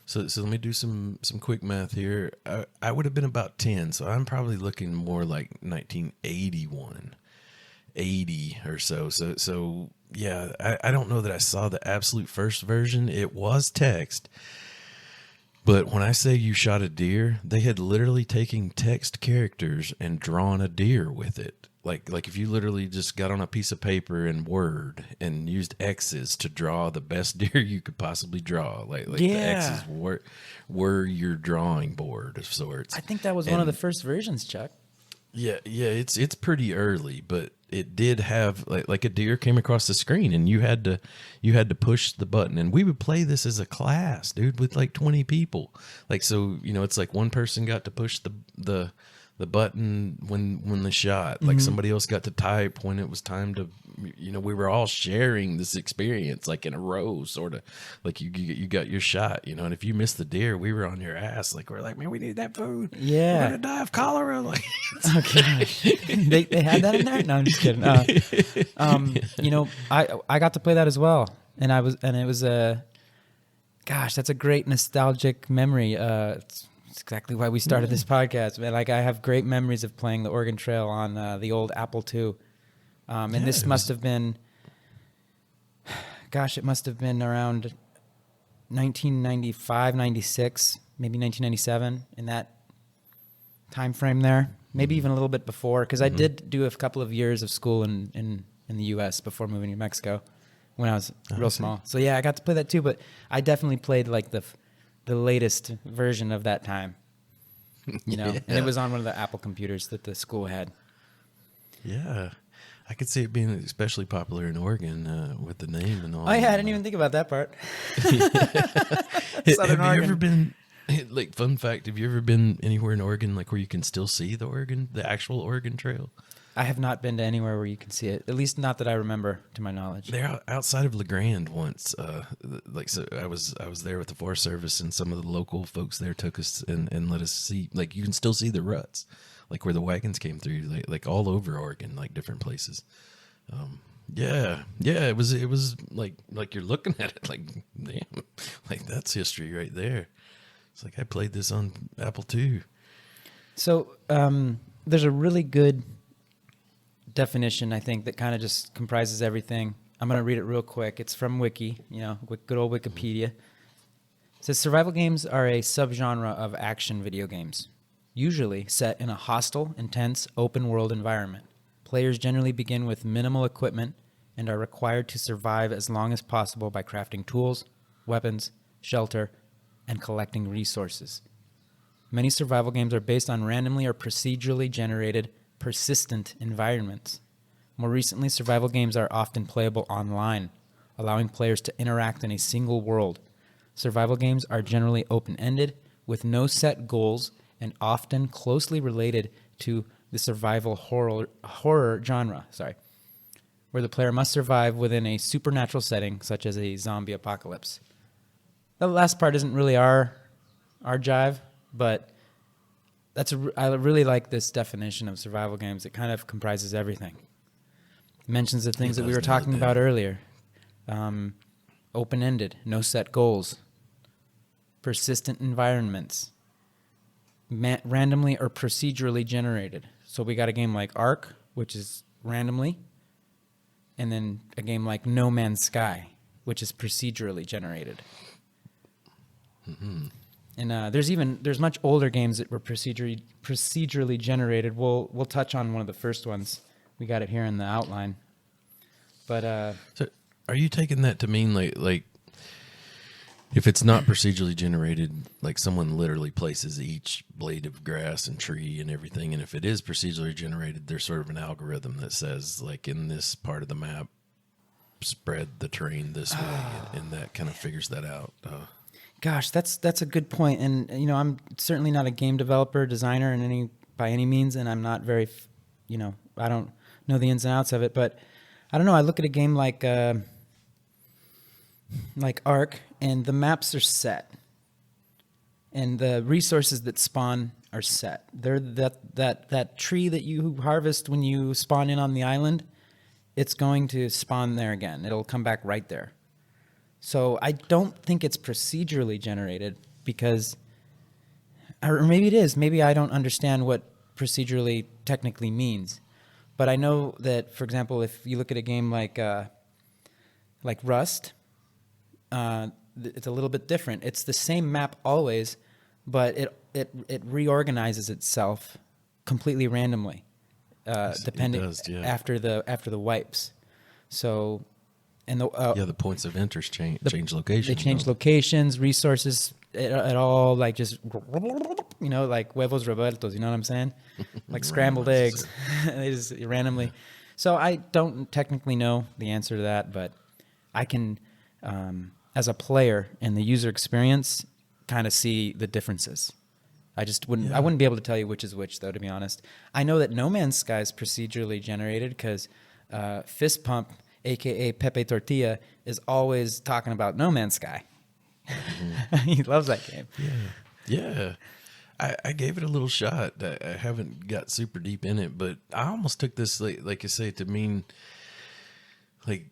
So let me do some quick math here. I would have been about 10, so I'm probably looking more like 1981, 80 or so. So yeah, I don't know that I saw the absolute first version. It was text. But when I say you shot a deer, they had literally taken text characters and drawn a deer with it. Like if you literally just got on a piece of paper in Word and used X's to draw the best deer you could possibly draw. Like the X's were your drawing board of sorts.
I think that was one of the first versions, Chuck.
Yeah, it's pretty early, but it did have like a deer came across the screen, and you had to push the button, and we would play this as a class, dude, with like 20 people. Like, so it's like one person got to push the button when the shot, like somebody else got to type when it was time to, we were all sharing this experience, like in a row, sort of like you got your shot, and if you missed the deer, we were on your ass. Like, we're like, man, we need that food.
Yeah.
We're going to die of cholera. Like,
okay. they had that in there? No, I'm just kidding. I got to play that as well. And it was gosh, that's a great nostalgic memory. It's exactly why we started this podcast, man. Like, I have great memories of playing the Oregon Trail on the old Apple II. And this must have been, it must have been around 1995, 96, maybe 1997, in that time frame there. Maybe even a little bit before, because I did do a couple of years of school in the U.S. before moving to Mexico when I was real small. So yeah, I got to play that too, but I definitely played like the latest version of that time, and it was on one of the Apple computers that the school had.
Yeah. I could see it being especially popular in Oregon with the name and all.
Oh yeah, I didn't even think about that part.
Have you ever been, like, fun fact, have you ever been anywhere in Oregon, like, where you can still see the actual Oregon Trail?
I have not been to anywhere where you can see it, at least not that I remember, to my knowledge.
They're outside of LeGrand once. So I was there with the Forest Service, and some of the local folks there took us and let us see, like, you can still see the ruts, like where the wagons came through, like all over Oregon, like different places. Yeah, it was like you're looking at it, like, damn, like that's history right there. It's like I played this on Apple II. So
there's a really good definition, I think, that kind of just comprises everything. I'm going to read it real quick. It's from Wiki, good old Wikipedia. It says survival games are a subgenre of action video games, usually set in a hostile, intense, open-world environment. Players generally begin with minimal equipment and are required to survive as long as possible by crafting tools, weapons, shelter, and collecting resources. Many survival games are based on randomly or procedurally generated persistent environments. More recently, survival games are often playable online, allowing players to interact in a single world. Survival games are generally open-ended, with no set goals, and often closely related to the survival horror genre, where the player must survive within a supernatural setting, such as a zombie apocalypse. The last part isn't really our jive, but I really like this definition of survival games. It kind of comprises everything. It mentions the things that we were talking about earlier. Open-ended, no set goals, persistent environments, randomly or procedurally generated. So we got a game like Ark, which is randomly, and then a game like No Man's Sky, which is procedurally generated. Mm-hmm. And there's much older games that were procedurally generated. We'll touch on one of the first ones. We got it here in the outline. But
so are you taking that to mean like if it's not procedurally generated, like someone literally places each blade of grass and tree and everything, and if it is procedurally generated, there's sort of an algorithm that says, like, in this part of the map, spread the terrain this way, and that kind of figures that out.
Gosh, that's a good point. And I'm certainly not a game developer, designer by any means, and I'm not very, I don't know the ins and outs of it. But I don't know. I look at a game like Ark, and the maps are set, and the resources that spawn are set. They're that tree that you harvest when you spawn in on the island. It's going to spawn there again. It'll come back right there. So I don't think it's procedurally generated because, or maybe it is. Maybe I don't understand what procedurally technically means. But I know that, for example, if you look at a game like Rust, it's a little bit different. It's the same map always, but it reorganizes itself completely randomly, depending after the wipes. So. And
the points of interest change location.
They change locations, resources. It all like just like huevos revueltos. You know what I'm saying? Like scrambled eggs. They just randomly. So I don't technically know the answer to that, but I can, as a player in the user experience, kind of see the differences. I just wouldn't. I wouldn't be able to tell you which is which, though. To be honest, I know that No Man's Sky is procedurally generated because Fist Pump, a.k.a. Pepe Tortilla, is always talking about No Man's Sky. Mm-hmm. He loves that game.
Yeah. I gave it a little shot. I haven't got super deep in it, but I almost took this, like you say, to mean like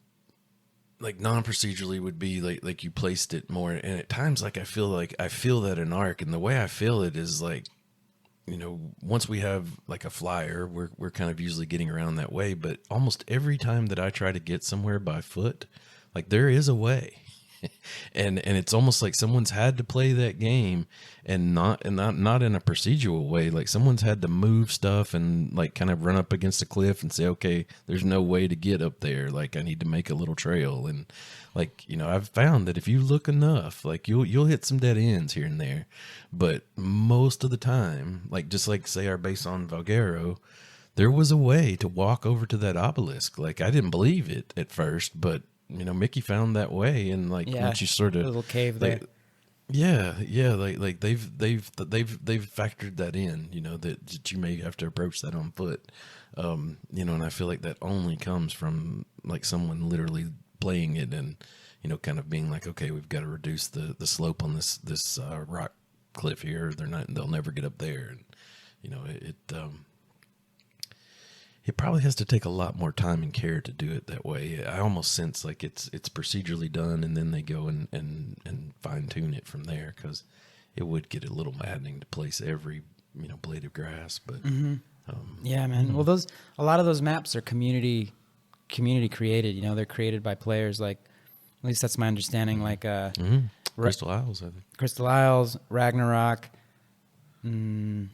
non-procedurally would be like you placed it more. And at times, I feel that in Ark, and the way I feel it is like, once we have like a flyer, we're kind of usually getting around that way. But almost every time that I try to get somewhere by foot, like there is a way, and it's almost like someone's had to play that game and not in a procedural way. Like someone's had to move stuff and like kind of run up against a cliff and say, okay, there's no way to get up there. Like I need to make a little trail. And like, I've found that if you look enough, like you'll hit some dead ends here and there. But most of the time, like just like say our base on Valguero, there was a way to walk over to that obelisk. Like I didn't believe it at first, but Mickey found that way, and like once you sort of
a little cave there.
Like they've factored that in, that you may have to approach that on foot, and I feel like that only comes from like someone literally playing it and kind of being like, okay, we've got to reduce the slope on this rock cliff here. They'll never get up there, and it probably has to take a lot more time and care to do it that way. I almost sense like it's procedurally done, and then they go and fine tune it from there, because it would get a little maddening to place every blade of grass. But
yeah, man. Well, a lot of those maps are community created. They're created by players. Like at least that's my understanding. Like
Crystal Isles, I think.
Crystal Isles, Ragnarok. What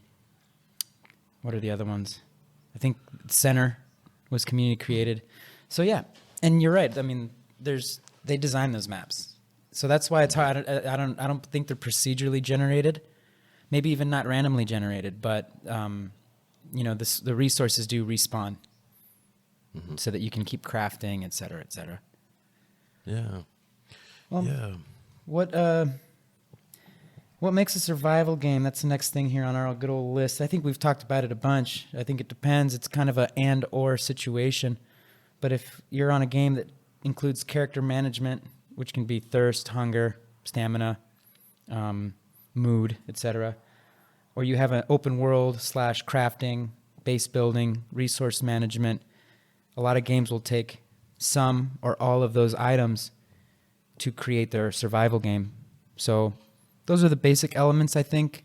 are the other ones? I think Center was community created. So yeah, and you're right. I mean, they design those maps. So that's why it's hard. I don't think they're procedurally generated, maybe even not randomly generated, but the resources do respawn, so that you can keep crafting, et cetera, et cetera.
Yeah.
Well, what makes a survival game? That's the next thing here on our good old list. I think we've talked about it a bunch. I think it depends. It's kind of a and/or situation. But if you're on a game that includes character management, which can be thirst, hunger, stamina, mood, etc., or you have an open world / crafting, base building, resource management, a lot of games will take some or all of those items to create their survival game. So those are the basic elements, I think.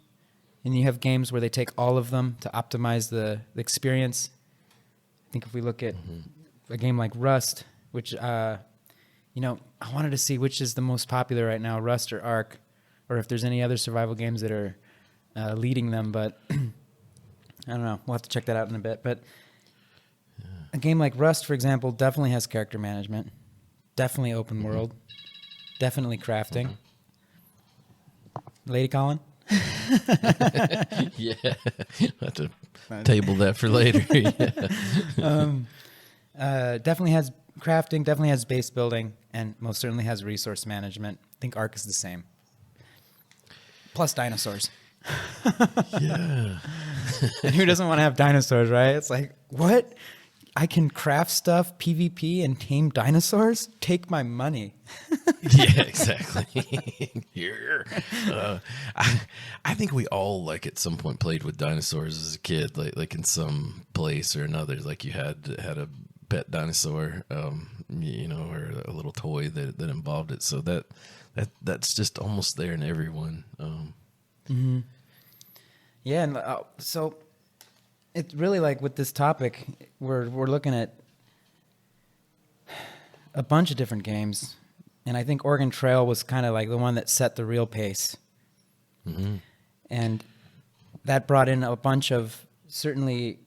And you have games where they take all of them to optimize the experience. I think if we look at a game like Rust, which, I wanted to see which is the most popular right now, Rust or Ark, or if there's any other survival games that are leading them. But I don't know. We'll have to check that out in a bit. But a game like Rust, for example, definitely has character management, definitely open world, definitely crafting. Lady calling?
Yeah. I'll have to table that for later.
Definitely has crafting, definitely has base building, and most certainly has resource management. I think Ark is the same. Plus dinosaurs.
Yeah.
And who doesn't want to have dinosaurs, right? It's like, what? I can craft stuff, PvP, and tame dinosaurs? Take my money.
Yeah, exactly. Here, I think we all at some point played with dinosaurs as a kid, like in some place or another. Like you had a pet dinosaur, or a little toy that involved it. So that's just almost there in everyone.
Yeah, and so it's really like with this topic, we're looking at a bunch of different games. And I think Oregon Trail was kind of like the one that set the real pace. And that brought in a bunch of, certainly,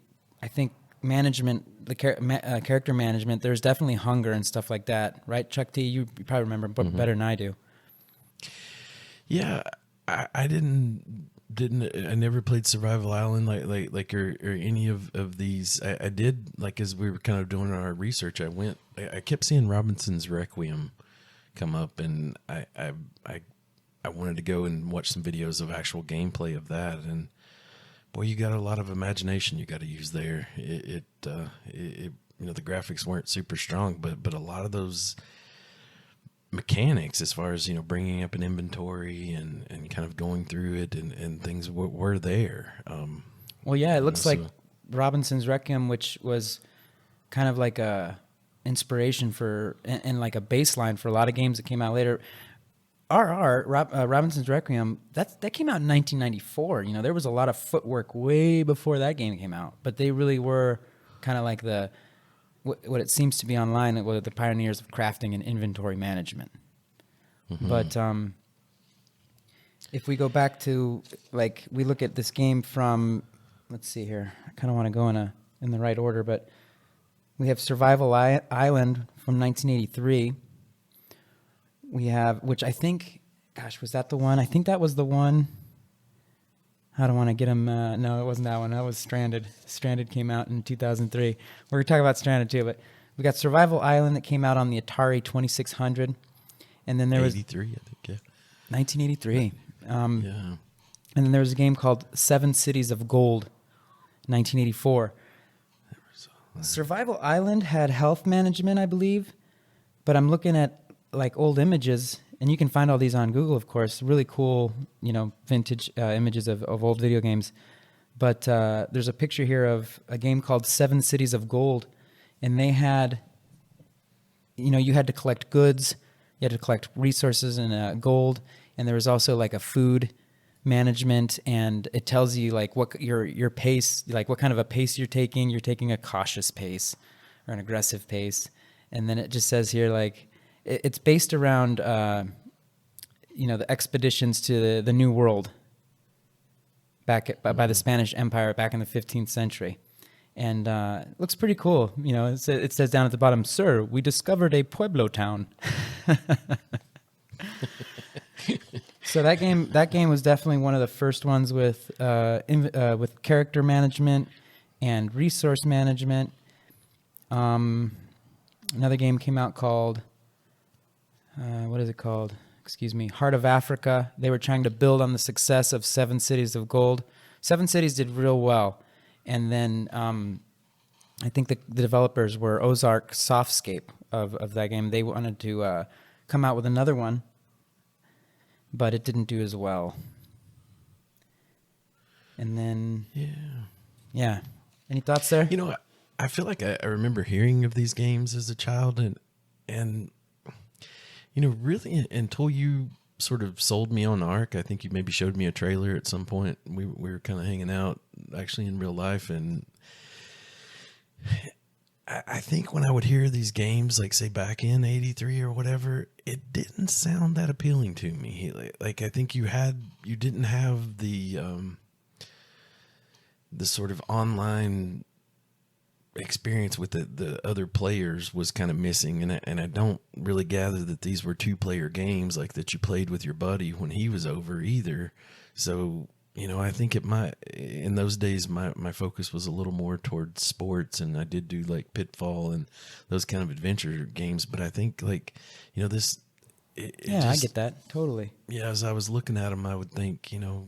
I think, management, the character management. There's definitely hunger and stuff like that. Right, Chuck T? You probably remember better than I do.
Yeah, I I never played Survival Island like or any of these. I did, as we were kind of doing our research, I kept seeing Robinson's Requiem come up, and I wanted to go and watch some videos of actual gameplay of that, and boy, you got a lot of imagination you got to use there. The graphics weren't super strong, but a lot of those mechanics as far as bringing up an inventory and kind of going through it and things were there.
Well, yeah, it looks like Robinson's Requiem, which was kind of like a inspiration for and like a baseline for a lot of games that came out later. Robinson's Requiem, that came out in 1994. There was a lot of footwork way before that game came out, but they really were kind of like what it seems to be online, were the pioneers of crafting and inventory management. But if we go back to, we look at this game from, let's see here, I kind of want to go in the right order, but we have Survival Island from 1983. We have, which I think, gosh, was that the one? I think that was the one. I don't want to get him. No, it wasn't that one. That was Stranded. Stranded came out in 2003. We're going to talk about Stranded too, but we got Survival Island that came out on the Atari 2600. And then there was
83, I think, yeah.
1983.
Yeah.
And then there was a game called Seven Cities of Gold, 1984. Survival Island had health management, I believe, but I'm looking at old images, and you can find all these on Google, of course. Really cool, vintage images of old video games. But there's a picture here of a game called Seven Cities of Gold, and they had, you had to collect goods, you had to collect resources and gold, and there was also a food management, and it tells you what your pace, what kind of a pace you're taking. You're taking a cautious pace or an aggressive pace, and then it just says here it's based around the expeditions to the New World by the Spanish Empire back in the 15th century. And it looks pretty cool. It says down at the bottom, "Sir, we discovered a Pueblo town." So that game was definitely one of the first ones with character management and resource management. Another game came out called what is it called? Excuse me, Heart of Africa. They were trying to build on the success of Seven Cities of Gold. Seven Cities did real well, and then I think the developers were Ozark Softscape of that game. They wanted to come out with another one, but it didn't do as well. And then, yeah. Any thoughts there?
You know, I feel like I remember hearing of these games as a child, and you know, really until you sort of sold me on Ark. I think you maybe showed me a trailer at some point. We were kind of hanging out actually in real life, and I think when I would hear these games, like say back in '83 or whatever, it didn't sound that appealing to me. Like I think you didn't have the sort of online experience with the other players was kind of missing, and I don't really gather that these were 2-player games like that you played with your buddy when he was over either. So you know, I think in those days my focus was a little more towards sports, and I did do like Pitfall and those kind of adventure games. But I think like, you know, this.
I get that totally.
Yeah, as I was looking at them, I would think, you know,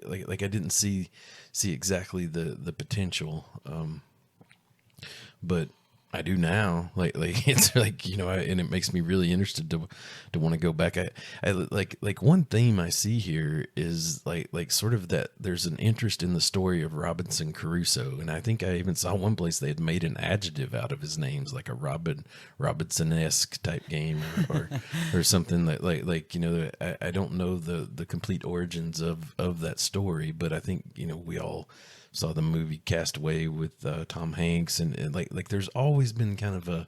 like I didn't see exactly the potential, but I do now. Like it's like, you know, and it makes me really interested to want to go back. I like one theme I see here is like sort of that there's an interest in the story of Robinson Crusoe, and I think I even saw one place they had made an adjective out of his names, like a Robinson-esque type game or something like you know, I don't know the complete origins of that story, but I think, you know, we all saw the movie Castaway with Tom Hanks, and like there's always been kind of a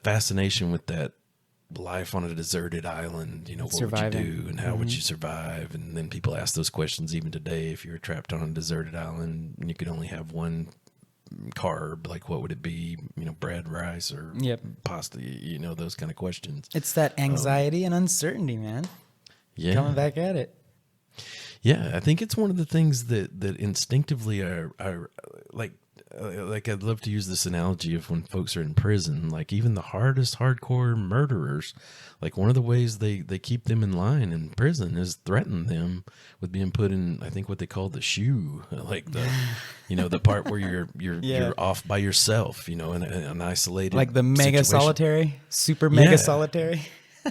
fascination with that life on a deserted island. You know, what
Surviving.
would you do and how would you survive? And then people ask those questions even today. If you were trapped on a deserted island and you could only have one carb, like what would it be? You know, bread, rice, or pasta? You know, those kind of questions.
It's that anxiety and uncertainty, man.
Yeah,
coming back at it.
Yeah, I think it's one of the things that instinctively are like I'd love to use this analogy of when folks are in prison, like even the hardest hardcore murderers, like one of the ways they keep them in line in prison is threaten them with being put in, I think what they call the shoe, like the, you know, the part where you're off by yourself, you know, in an isolated,
like the mega
situation.
solitary, super mega solitary.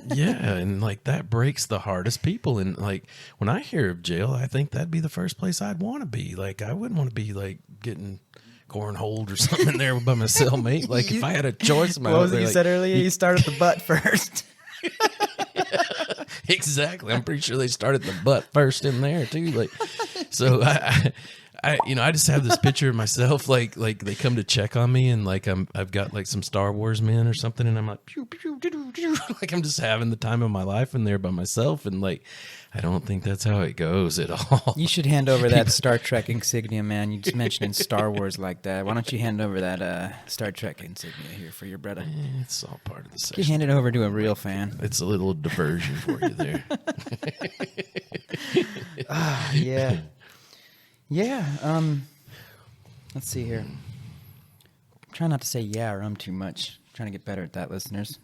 Yeah, and like that breaks the hardest people. And like when I hear of jail, I think that'd be the first place I'd want to be. Like I wouldn't want to be like getting cornholed or something in there by my cellmate. Like if I had a choice,
what was it you said earlier? You start at the butt first.
Exactly. I'm pretty sure they started the butt first in there too. Like, so I you know, I just have this picture of myself, like they come to check on me, and like I've got like some Star Wars men or something, and I'm like, pew, pew, doo, doo, doo. Like I'm just having the time of my life in there by myself, and like I don't think that's how it goes at all.
You should hand over that Star Trek insignia, man. You just mentioned Star Wars like that. Why don't you hand over that Star Trek insignia here for your brother?
It's all part of the session.
You hand it over to a real fan.
It's a little diversion for you there.
Yeah. Yeah. Let's see here. Try not to say yeah or too much. I'm trying to get better at that, listeners.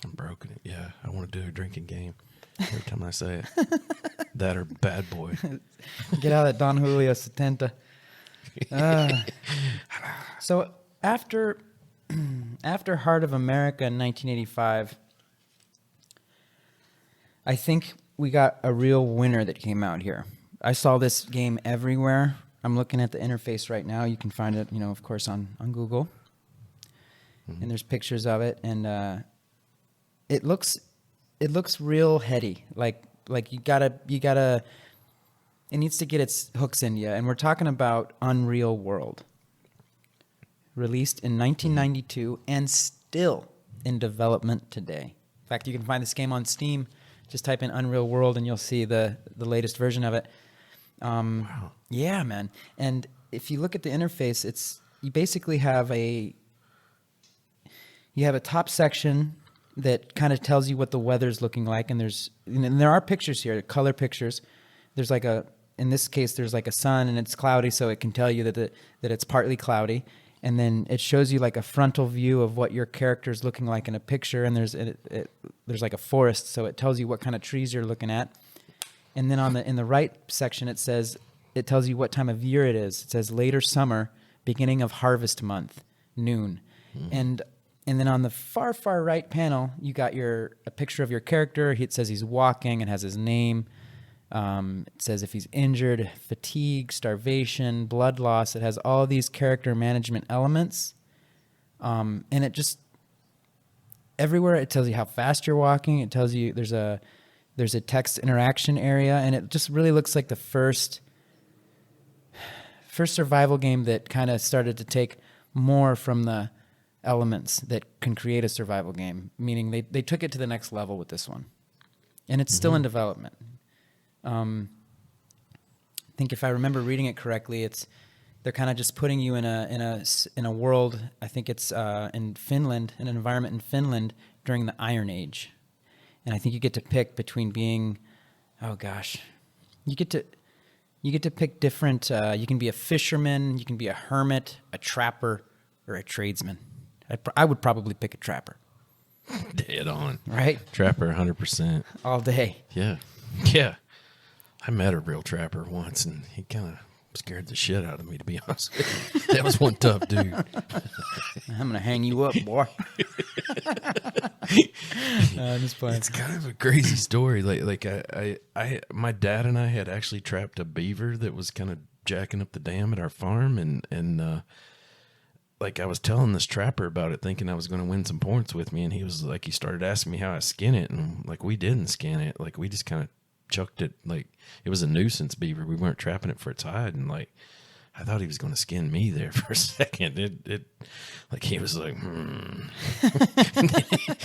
I'm broken it. Yeah, I want to do a drinking game every time I say it. That or bad boy.
Get out of that Don Julio 70. So after Heart of America in 1985, I think we got a real winner that came out here. I saw this game everywhere. I'm looking at the interface right now. You can find it, you know, of course, on Google. Mm-hmm. And there's pictures of it, and it looks real heady. Like you gotta. It needs to get its hooks in you. And we're talking about Unreal World, released in 1992 and still in development today. In fact, you can find this game on Steam. Just type in Unreal World, and you'll see the latest version of it.
Wow.
Yeah, man. And if you look at the interface, you basically have a top section that kind of tells you what the weather's looking like. And there are pictures here, color pictures. There's like in this case, there's like a sun and it's cloudy, so it can tell you that it's partly cloudy. And then it shows you like a frontal view of what your character's looking like in a picture. And there's like a forest, so it tells you what kind of trees you're looking at. And then in the right section, it tells you what time of year it is. It says later summer, beginning of harvest month, noon. And then on the far right panel, you got a picture of your character. It says he's walking and has his name. It says if he's injured, fatigue, starvation, blood loss. It has all these character management elements. And it just, everywhere it tells you how fast you're walking. It tells you there's a text interaction area. And it just really looks like the first survival game that kind of started to take more from the elements that can create a survival game, meaning they took it to the next level with this one. And it's still in development. I think if I remember reading it correctly, they're kind of just putting you in a world. I think it's in Finland, an environment in Finland during the Iron Age, and I think you get to pick between being, you get to pick different. You can be a fisherman, you can be a hermit, a trapper, or a tradesman. I would probably pick a trapper.
Dead on,
right?
Trapper, 100%.
All day.
Yeah, yeah. I met a real trapper once, and he kind of scared the shit out of me, to be honest with you. That was one tough dude.
I'm going to hang you up, boy. Just playing.
It's kind of a crazy story. Like my dad and I had actually trapped a beaver that was kind of jacking up the dam at our farm, and like I was telling this trapper about it, thinking I was going to win some points with me, and he started asking me how I skin it, and like we didn't skin it, like we just kind of chucked it. Like it was a nuisance beaver. We weren't trapping it for its hide, and like I thought he was going to skin me there for a second. It like he was like,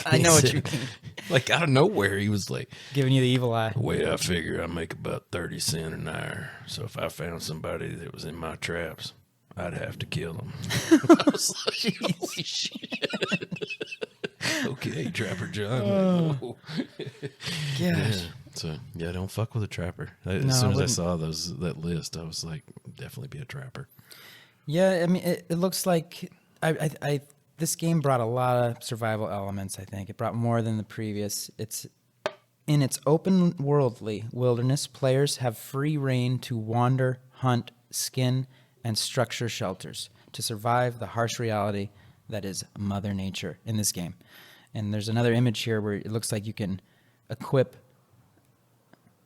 I know what you mean.
Like out of nowhere, he was like
giving you the evil eye.
The way I figure, I make about 30 cents an hour. So if I found somebody that was in my traps, I'd have to kill them. I was like, holy shit. Okay, Trapper John.
Gosh.
Yeah. So yeah, don't fuck with a trapper. As soon as I saw that list, I was like, definitely be a trapper.
Yeah, I mean, it looks like this game brought a lot of survival elements. I think it brought more than the previous. In its open worldly wilderness, players have free reign to wander, hunt, skin, and structure shelters to survive the harsh reality that is Mother Nature in this game. And there's another image here where it looks like you can equip.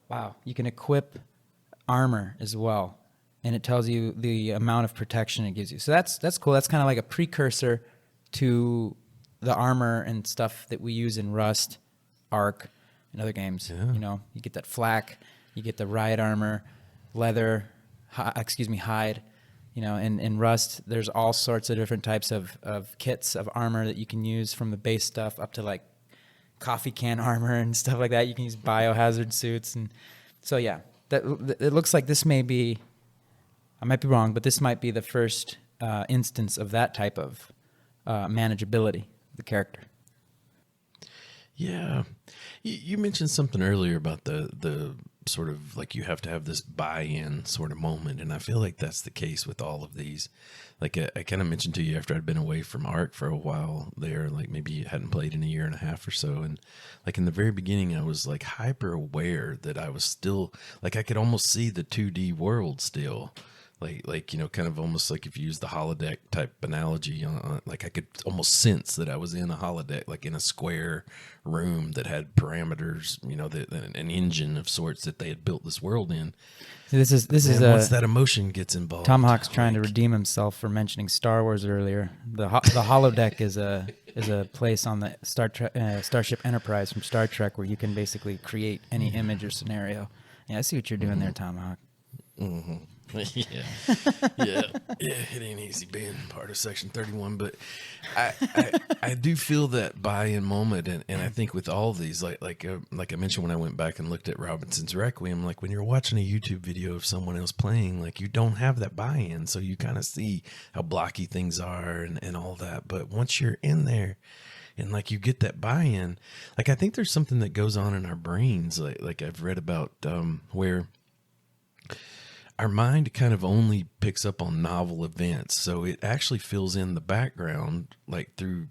Wow, you can equip armor as well, and it tells you the amount of protection it gives you. So that's cool. That's kind of like a precursor to the armor and stuff that we use in Rust, Ark, and other games. Yeah. You know, you get that flak, you get the riot armor, leather, hide. You know, in Rust, there's all sorts of different types of kits of armor that you can use, from the base stuff up to like coffee can armor and stuff like that. You can use biohazard suits. And so, yeah, it looks like this may be, I might be wrong, but this might be the first instance of that type of manageability of the character.
Yeah. You mentioned something earlier about the sort of like you have to have this buy-in sort of moment, and I feel like that's the case with all of these. Like I kind of mentioned to you after I'd been away from Ark for a while there, like maybe you hadn't played in a year and a half or so, and like in the very beginning I was like hyper aware that I was still like I could almost see the 2D world still. Like you know, kind of almost like if you use the holodeck type analogy, like I could almost sense that I was in a holodeck, like in a square room that had parameters, you know, an engine of sorts that they had built this world in.
So this is
once that emotion gets involved.
Tomahawk's trying to redeem himself for mentioning Star Wars earlier. The holodeck is a place on the Starship Enterprise from Star Trek where you can basically create any image or scenario. Yeah, I see what you're doing there, Tomahawk.
Mm-hmm. Yeah, it ain't easy being part of Section 31, but I do feel that buy-in moment, and I think with all of these, like I mentioned when I went back and looked at Robinson's Requiem, like when you're watching a YouTube video of someone else playing, like you don't have that buy-in, so you kind of see how blocky things are and all that, but once you're in there, and like you get that buy-in. Like I think there's something that goes on in our brains, like I've read about, where our mind kind of only picks up on novel events, so it actually fills in the background, like through,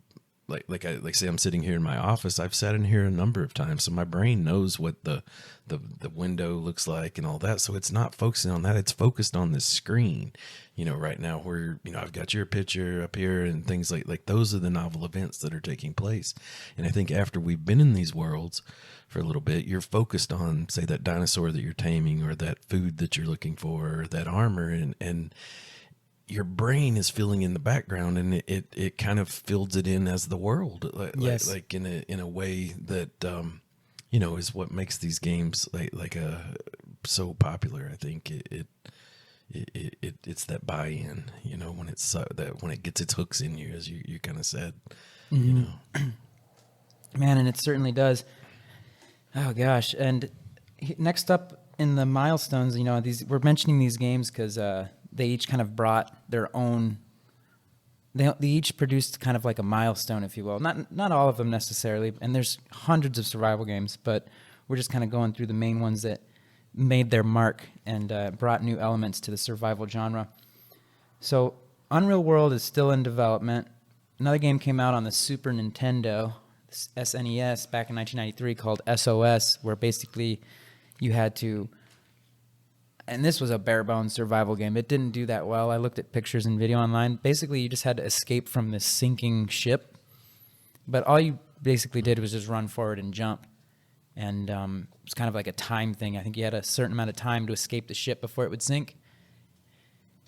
like say I'm sitting here in my office. I've sat in here a number of times, so my brain knows what the window looks like and all that. So it's not focusing on that; it's focused on this screen. Right now where I've got your picture up here and things like those are the novel events that are taking place. And I think after we've been in these worlds for a little bit, you're focused on, say, that dinosaur that you're taming, or that food that you're looking for, or that armor, and your brain is filling in the background, and it kind of fills it in as the world,
Yes.
like in a way that is what makes these games so popular. I think it's that buy-in, when it's that when it gets its hooks in you, as you kind of said,
Man, and it certainly does. Oh gosh. And next up in the milestones, we're mentioning these games because they each kind of brought their own. They each produced kind of like a milestone, if you will. Not all of them necessarily, and there's hundreds of survival games, but we're just kind of going through the main ones that made their mark and brought new elements to the survival genre. So Unreal World is still in development. Another game came out on the Super Nintendo, SNES, back in 1993 called SOS, where basically you had to, and this was a bare bones survival game. It didn't do that well. I looked at pictures and video online. Basically, you just had to escape from this sinking ship, but all you basically did was just run forward and jump. And it's kind of like a time thing. I think you had a certain amount of time to escape the ship before it would sink.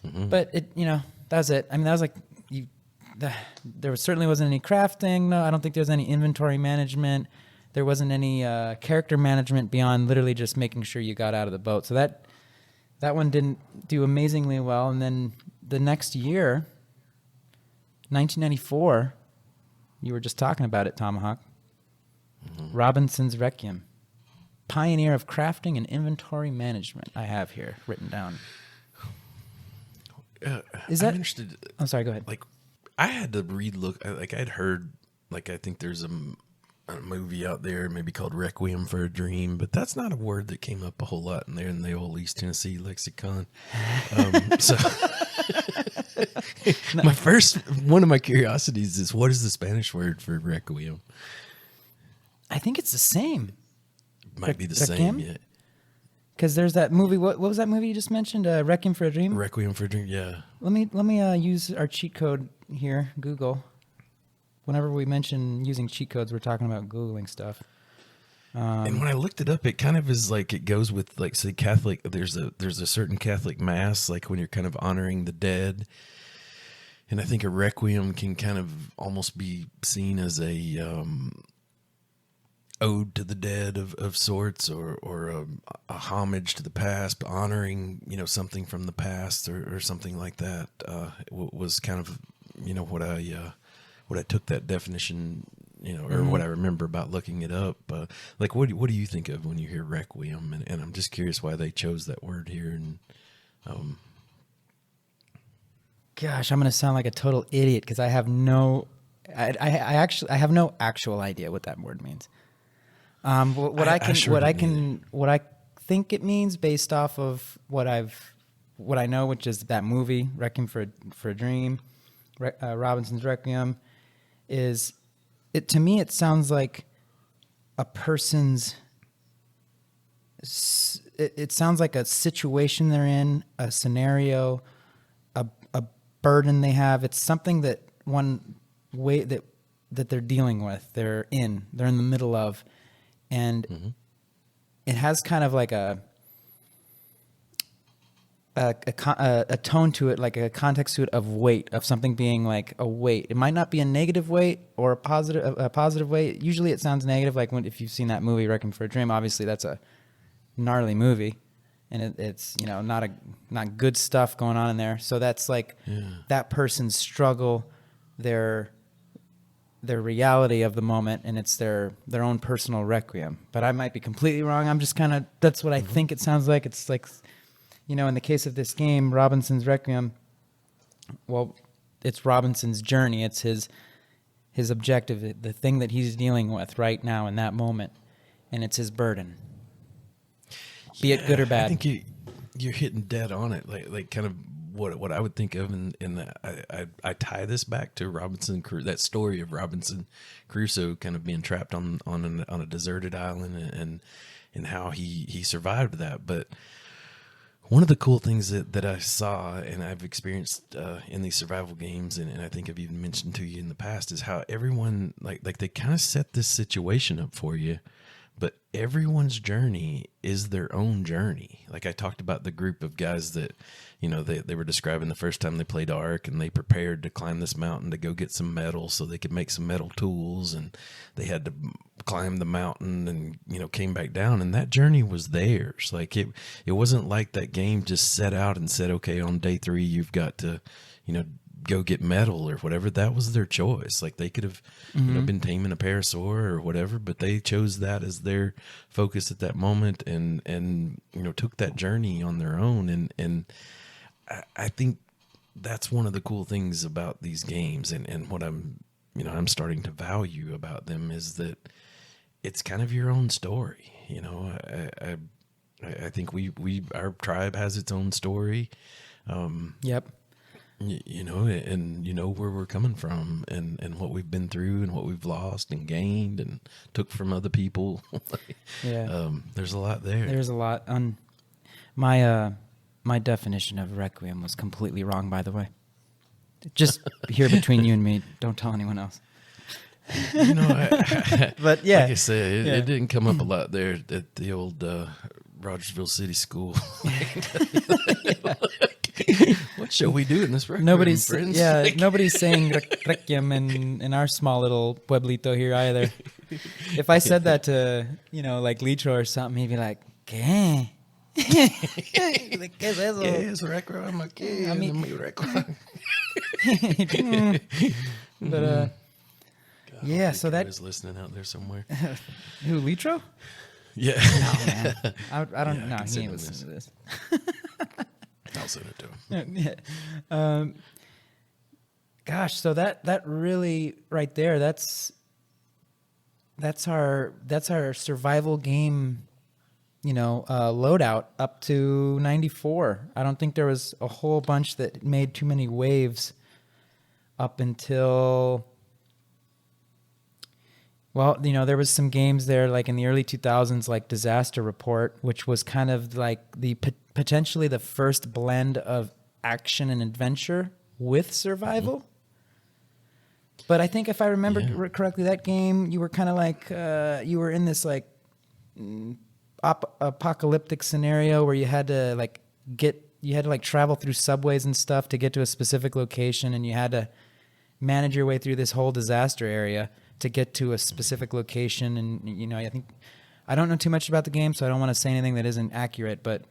Mm-hmm. But that was it. I mean, that was like there certainly wasn't any crafting. No, I don't think there was any inventory management. There wasn't any character management beyond literally just making sure you got out of the boat. So that one didn't do amazingly well. And then the next year, 1994, you were just talking about it, Tomahawk. Mm-hmm. Robinson's Requiem, pioneer of crafting and inventory management. I have here written down. Is that?
I'm interested.
I'm sorry. Go ahead.
Like, I had to relook. I'd heard. Like, I think there's a movie out there maybe called Requiem for a Dream, but that's not a word that came up a whole lot in there in the old East Tennessee lexicon. So one of my curiosities is, what is the Spanish word for Requiem?
I think it's the same.
Might be the same, yeah.
Because there's that movie. What was that movie you just mentioned? Requiem for a Dream.
Requiem for a Dream. Yeah.
Let me use our cheat code here. Google. Whenever we mention using cheat codes, we're talking about Googling stuff.
And when I looked it up, it kind of is like, it goes with, like, say, Catholic. There's a certain Catholic mass, like when you're kind of honoring the dead. And I think a requiem can kind of almost be seen as a ode to the dead of sorts, or a homage to the past, honoring something from the past, or something like that. Was kind of what I took that definition, or what I remember about looking it up. Like, what do you think of when you hear requiem? And I'm just curious why they chose that word here. And
gosh, I'm going to sound like a total idiot because I have no, I have no actual idea what that word means. What I think it means based off of what I know, which is that movie Requiem for a Dream, Robinson's Requiem, is it to me? It sounds like a person's. It sounds like a situation they're in, a scenario, a burden they have. It's something that one way that they're dealing with. They're in the middle of. And it has kind of like a tone to it, like a context to it of weight, of something being like a weight. It might not be a negative weight or a positive weight. Usually it sounds negative, like if you've seen that movie Requiem for a Dream. Obviously that's a gnarly movie, and it's not good stuff going on in there. So that's like that person's struggle, their reality of the moment, and it's their own personal requiem. But I might be completely wrong. I'm just that's what I think it sounds like. It's like, in the case of this game, Robinson's Requiem, well, it's Robinson's journey. It's his objective, the thing that he's dealing with right now in that moment, and it's his burden. Be it good or bad.
I think you're hitting dead on it, like kind of what I would think of, and I tie this back to Robinson Crusoe, that story of Robinson Crusoe kind of being trapped on a deserted island, and how he survived that. But one of the cool things that I saw and I've experienced in these survival games, and I think I've even mentioned to you in the past, is how everyone like they kind of set this situation up for you, but everyone's journey is their own journey. Like I talked about the group of guys that, you know, they were describing the first time they played Ark, and they prepared to climb this mountain to go get some metal so they could make some metal tools, and they had to climb the mountain and, you know, came back down, and that journey was theirs. Like it wasn't like that game just set out and said, okay, on day 3 you've got to, you know, go get metal or whatever. That was their choice. Like they could have, you know, been taming a parasaur or whatever, but they chose that as their focus at that moment, and you know, took that journey on their own. And I think that's one of the cool things about these games, and what I'm starting to value about them is that it's kind of your own story. You know, I think our tribe has its own story.
Yep.
You know, and you know where we're coming from, and what we've been through, and what we've lost and gained and took from other people.
Yeah.
There's a lot there.
There's a lot. On my definition of Requiem was completely wrong, by the way. Just here between you and me, don't tell anyone else.
You know,
but yeah,
like I said, it didn't come up a lot there at the old Rogersville City School. What shall we do in this Requiem,
nobody's
friends?
Nobody's saying Requiem in our small little pueblito here either. If I said that to, you know, like Litro or something, he'd be like, ¿Qué? ¿Qué es eso?
¿Qué es Requiem? ¿Qué es mi Requiem?
But yeah, so that
is listening out there somewhere.
Who, Litro?
Yeah.
No, man. I don't know.
I can
He
send
ain't
him
listening to this.
I'll send it to him.
Yeah. Gosh, so that really right there, that's our survival game, you know, loadout up to 94. I don't think there was a whole bunch that made too many waves up until, well, you know, there was some games there like in the early 2000s, like Disaster Report, which was kind of like the potentially the first blend of action and adventure with survival. But I think if I remember correctly, that game, you were kind of like, you were in this like apocalyptic scenario where you had to like travel through subways and stuff to get to a specific location, and you had to manage your way through this whole disaster area to get to a specific location. And, you know, I don't know too much about the game, so I don't want to say anything that isn't accurate, but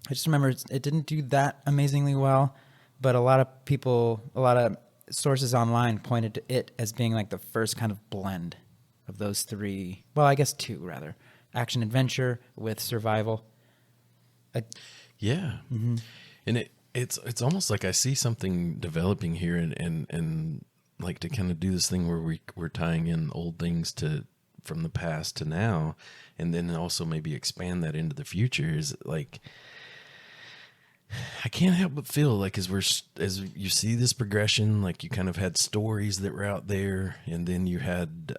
I just remember it didn't do that amazingly well, but a lot of sources online pointed to it as being like the first kind of blend of those three. Well, I guess two rather. Action adventure with survival.
Yeah. Mm-hmm. And it's almost like I see something developing here, and like to kind of do this thing where we're tying in old things from the past to now, and then also maybe expand that into the future. Is like, I can't help but feel like as you see this progression, like you kind of had stories that were out there, and then you had,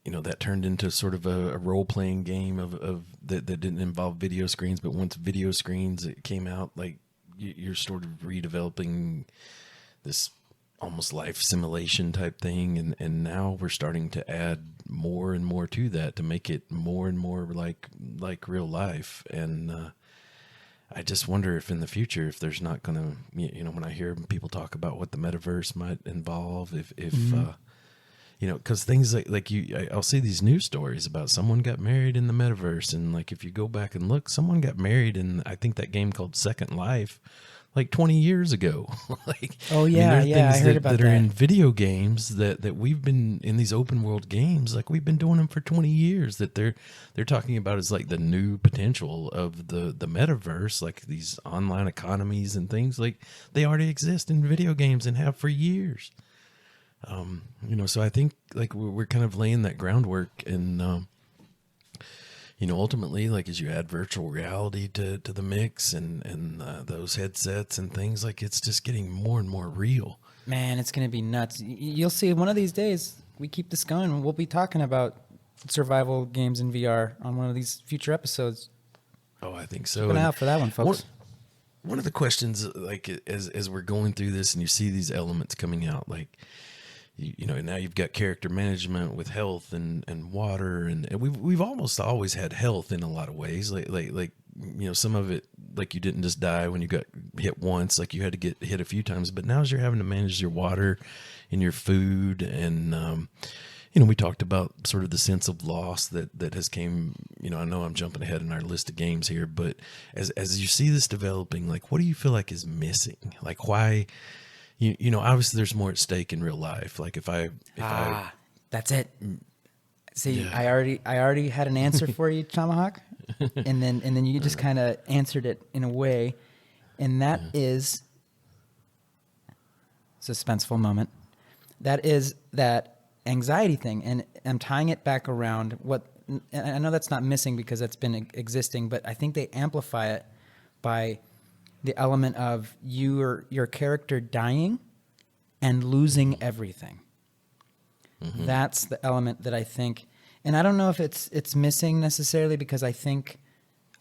you know, that turned into sort of a role-playing game of that didn't involve video screens, but once video screens came out, like you're sort of redeveloping this almost life simulation type thing, and now we're starting to add more and more to that to make it more and more like real life. And I just wonder if in the future, if there's not going to, you know, when I hear people talk about what the metaverse might involve, if you know, because things like I'll see these news stories about someone got married in the metaverse, and like if you go back and look, someone got married in, I think, that game called Second Life, like 20 years ago. Like,
oh yeah,
I mean, there are things
I heard about
that are in video games that we've been in these open world games, like we've been doing them for 20 years. That they're talking about as like the new potential of the metaverse, like these online economies and things, like they already exist in video games and have for years. So I think like we're kind of laying that groundwork, and ultimately, like as you add virtual reality to the mix and those headsets and things, like it's just getting more and more real.
Man, it's going to be nuts. You'll see one of these days, we keep this going, and we'll be talking about survival games in VR on one of these future episodes.
Oh, I think so.
Keep an eye out for that one, folks.
One of the questions, like as we're going through this and you see these elements coming out, like, now you've got character management with health and water, and we've almost always had health in a lot of ways. Like some of it, like you didn't just die when you got hit once, like you had to get hit a few times. But now as you're having to manage your water and your food, and we talked about sort of the sense of loss that has came. I know I'm jumping ahead in our list of games here, but as you see this developing, like what do you feel like is missing? Like why? Obviously there's more at stake in real life. Like if I
that's it. See,
Yeah.
I already had an answer for you, Tomahawk, and then you just kind of answered it in a way, and that is suspenseful moment. That is that anxiety thing, and I'm tying it back around and I know that's not missing because that's been existing, but I think they amplify it by the element of your character dying and losing everything. Mm-hmm. That's the element that I think, and I don't know if it's missing necessarily because I think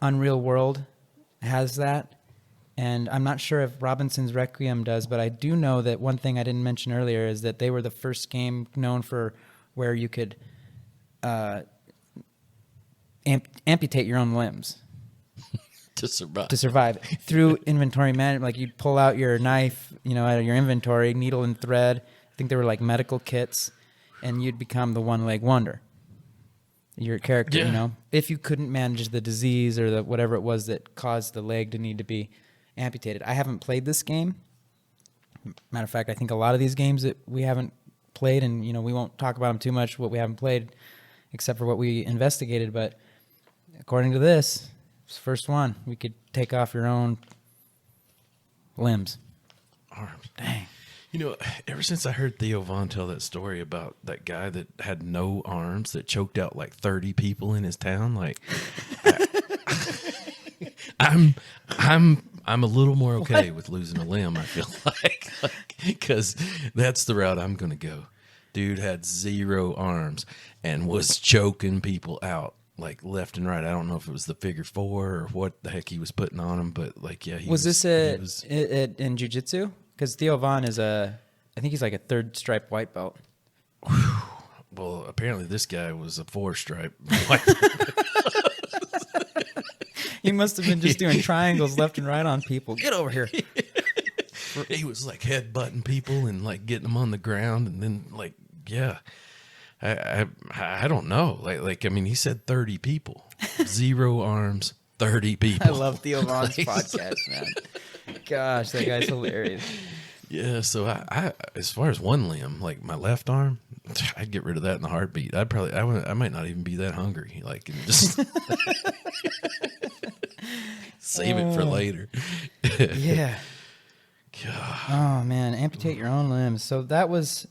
Unreal World has that, and I'm not sure if Robinson's Requiem does, but I do know that one thing I didn't mention earlier is that they were the first game known for where you could amputate your own limbs.
To
survive through inventory management. Like you'd pull out your knife, out of your inventory, needle and thread. I think they were like medical kits, and you'd become the one-leg wonder. Your character, if you couldn't manage the disease or whatever it was that caused the leg to need to be amputated. I haven't played this game. Matter of fact, I think a lot of these games that we haven't played, and we won't talk about them too much, what we haven't played, except for what we investigated. But according to this, first one, we could take off your own limbs.
Arms.
Dang.
Ever since I heard Theo Von tell that story about that guy that had no arms that choked out like 30 people in his town, like I'm a little more okay with losing a limb, I feel like, because that's the route I'm going to go. Dude had 0 arms and was choking people out. Like left and right. I don't know if it was the figure 4 or what the heck he was putting on him, but like, yeah.
Was this in jiu-jitsu? Because Theo Von is I think he's like a 3rd stripe white belt.
Well, apparently this guy was a 4-stripe white.
He must have been just doing triangles left and right on people. Get over here.
He was like headbutting people and like getting them on the ground, and then like, yeah. I don't know. Like I mean, he said 30 people, 0 arms, 30 people.
I love Theo Von's podcast, man. Gosh, that guy's hilarious.
Yeah. So I as far as one limb, like my left arm, I'd get rid of that in a heartbeat. I might not even be that hungry. Like just save it for later.
Yeah.
God.
Oh man, amputate your own limbs. So that was.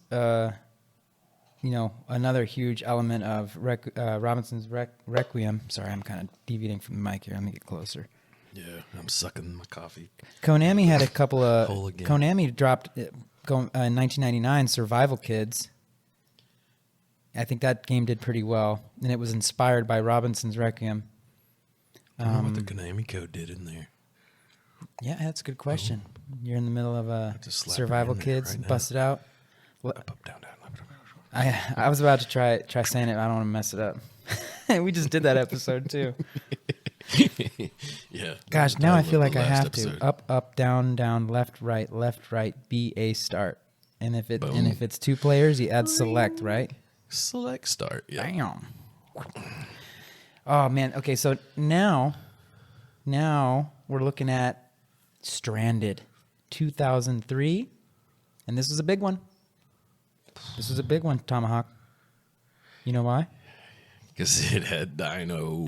Another huge element of Robinson's Requiem. Sorry, I'm kind of deviating from the mic here. Let me get closer.
Yeah, I'm sucking my coffee.
Konami had a couple of... Konami dropped, in 1999, Survival Kids. I think that game did pretty well, and it was inspired by Robinson's Requiem.
I don't know what the Konami code did in there.
Yeah, that's a good question. You're in the middle of Survival Kids, right, bust it out.
Up, down, down.
I was about to try saying it. I don't want to mess it up. We just did that episode too.
Yeah.
Gosh, now I feel like I have to. Up, down, down, left, right, B, A, start. And if it's 2 players, you add select, right?
Select start. Yeah.
Damn. Oh man. Okay, so now we're looking at Stranded, 2003, and this is a big one. This was a big one, Tomahawk. You know why?
Because it had dino.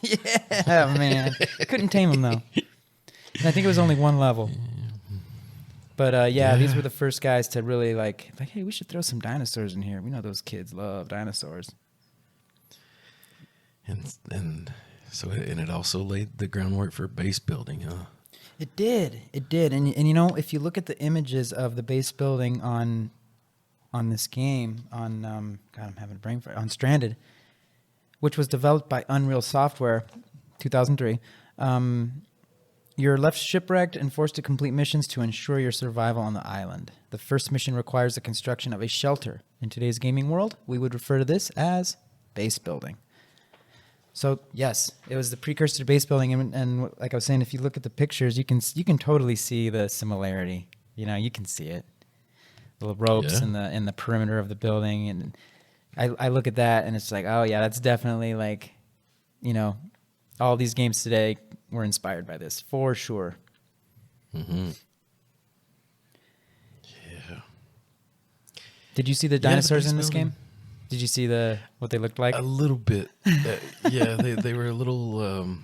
Yeah, man. Couldn't tame him, though. And I think it was only 1 level. But
Yeah.
these were the first guys to really like, hey, we should throw some dinosaurs in here. We know those kids love dinosaurs.
And so it also laid the groundwork for base building, huh?
It did. And you know, if you look at the images of the base building on this game, on God, I'm having a brain fart, on Stranded, which was developed by Unreal Software, 2003. You're left shipwrecked and forced to complete missions to ensure your survival on the island. The first mission requires the construction of a shelter. In today's gaming world, we would refer to this as base building. So yes, it was the precursor to base building, and like I was saying, if you look at the pictures, you can totally see the similarity. You know, you can see it, the ropes in the perimeter of the building, and I look at that and it's like, oh yeah, that's definitely like, you know, all these games today were inspired by this for sure.
Mm-hmm. Yeah.
Did you see the dinosaurs in this
building.
game? Did you see what they looked like?
A little bit. Yeah, they were a little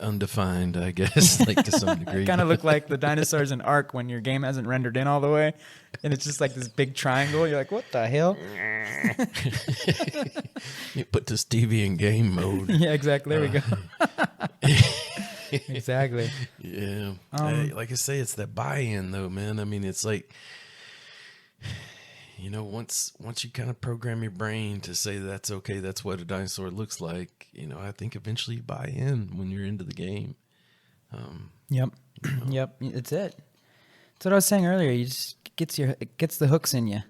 undefined, I guess, like to some degree.
Kind of look like the dinosaurs in Ark when your game hasn't rendered in all the way, and it's just like this big triangle. You're like, what the hell?
You put this TV in game mode.
Yeah, exactly. There we go. Exactly.
Yeah. Like I say, it's that buy-in, though, man. I mean, it's like, you know, once you kind of program your brain to say that's okay, that's what a dinosaur looks like, you know, I think eventually you buy in when you're into the game.
Yep.
You know.
Yep. It's it. That's what I was saying earlier. It gets the hooks in you,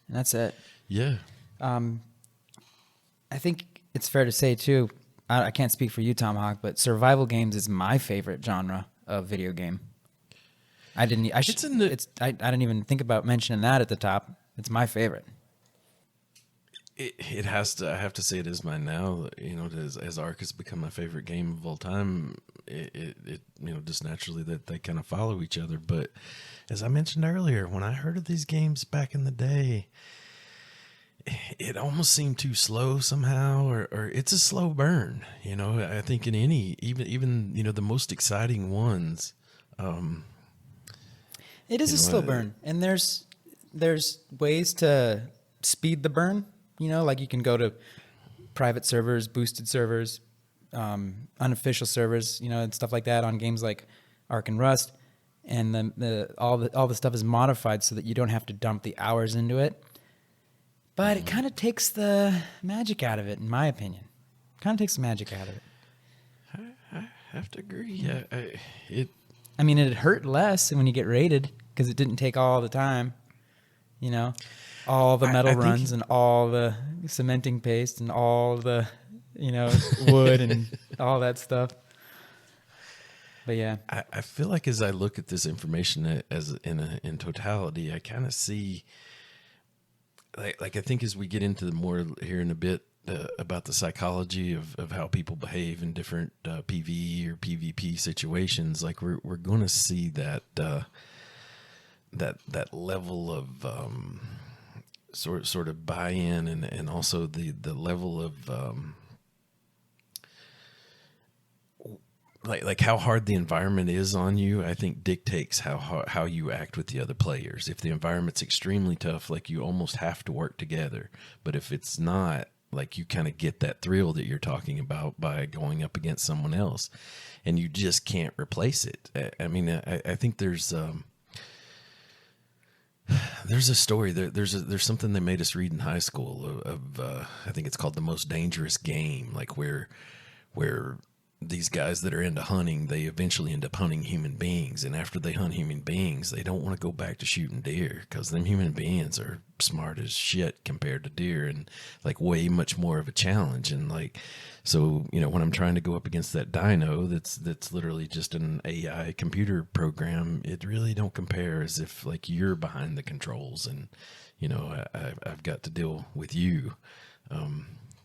and that's it.
Yeah.
I think it's fair to say too, I can't speak for you, Tomahawk, but survival games is my favorite genre of video game. I didn't even think about mentioning that at the top. It's my favorite.
It has to. I have to say it is mine now. You know, as Ark has become my favorite game of all time. It you know, just naturally that they kind of follow each other. But as I mentioned earlier, when I heard of these games back in the day, it almost seemed too slow somehow, or it's a slow burn. You know, I think in even you know, the most exciting ones.
It is a slow burn, and there's ways to speed the burn. You know, like you can go to private servers, boosted servers, unofficial servers, you know, and stuff like that on games like Ark and Rust, and all the stuff is modified so that you don't have to dump the hours into it. But it kind of takes the magic out of it, in my opinion. Kind of takes the magic out of it.
I have to agree. Yeah,
I mean, it hurt less when you get raided because it didn't take all the time. You know, all the metal runs and all the cementing paste and all the, you know, wood and all that stuff. But yeah,
I feel like as I look at this information as in totality, I kind of see. Like I think as we get into the more here in a bit about the psychology of how people behave in different PvE or PvP situations, like we're going to see that that level of sort of buy-in and also the level of like how hard the environment is on you, I think dictates how you act with the other players. If the environment's extremely tough, like you almost have to work together. But if it's not, like you kind of get that thrill that you're talking about by going up against someone else, and you just can't replace it. I mean, I think there's a story there's something they made us read in high school of I think it's called The Most Dangerous Game, like where these guys that are into hunting, they eventually end up hunting human beings. And after they hunt human beings, they don't want to go back to shooting deer because them human beings are smart as shit compared to deer and like way much more of a challenge. And like, so, you know, when I'm trying to go up against that dino, that's literally just an AI computer program, it really don't compare as if like you're behind the controls and, you know, I've got to deal with you.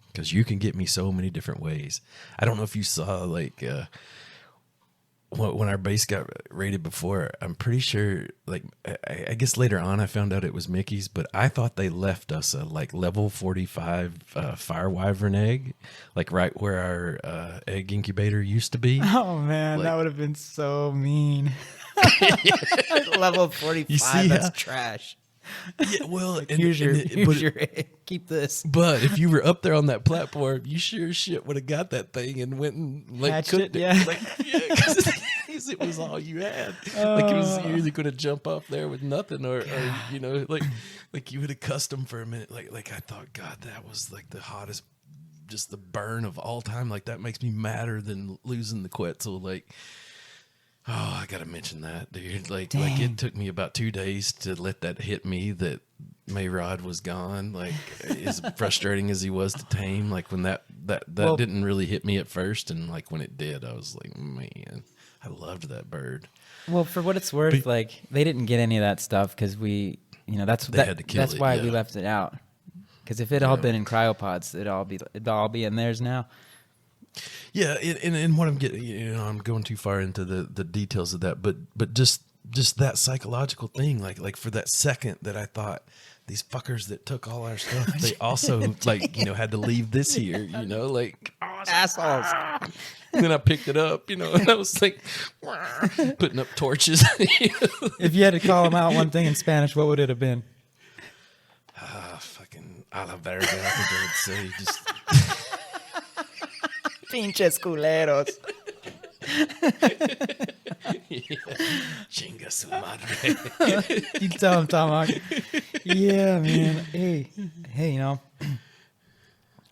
Because you can get me so many different ways. I don't know if you saw like when our base got raided before, I'm pretty sure, like, I guess later on I found out it was Mickey's, but I thought they left us a like level 45 fire wyvern egg, like right where our egg incubator used to be.
Oh man,
Like-
that would have been so mean. Level 45,
You see
that's
how-
trash.
Yeah, well,
Here's your keep this.
but if you were up there on that platform, you sure as shit would have got that thing and went and like
Hatched
cooked
it, yeah.
Like, yeah, 'cause it was all you had. Like it was, you're either going to jump off there with nothing, or you know, like you would have cussed them for a minute. Like I thought, God, that was like the hottest, just the burn of all time. Like that makes me madder than losing the Quetzal. Like. Oh, I gotta mention that, dude. Like it took me about 2 days to let that hit me that Mayrod was gone. Like as frustrating as he was to tame, like when that
Well-
didn't really hit me at first, and like when it did, I was like, man, I loved that bird.
Well, for what it's worth, like they didn't get any of that stuff because we, had to kill
it,
why
yeah.
we left it out. Because if it all been in cryopods, it'd all be in theirs now.
Yeah, and what I'm getting, I'm going too far into the details of that, but just that psychological thing, like for that second that I thought these fuckers that took all our stuff, they also like had to leave this here, like
Assholes.
And then I picked it up, and I was like putting up torches.
If you had to call them out one thing in Spanish, what would it have been?
Fucking a la verga, I think I would say just.
Pinches culeros.
Chinga su madre.
You tell him, Tomahawk. Yeah, man. Hey,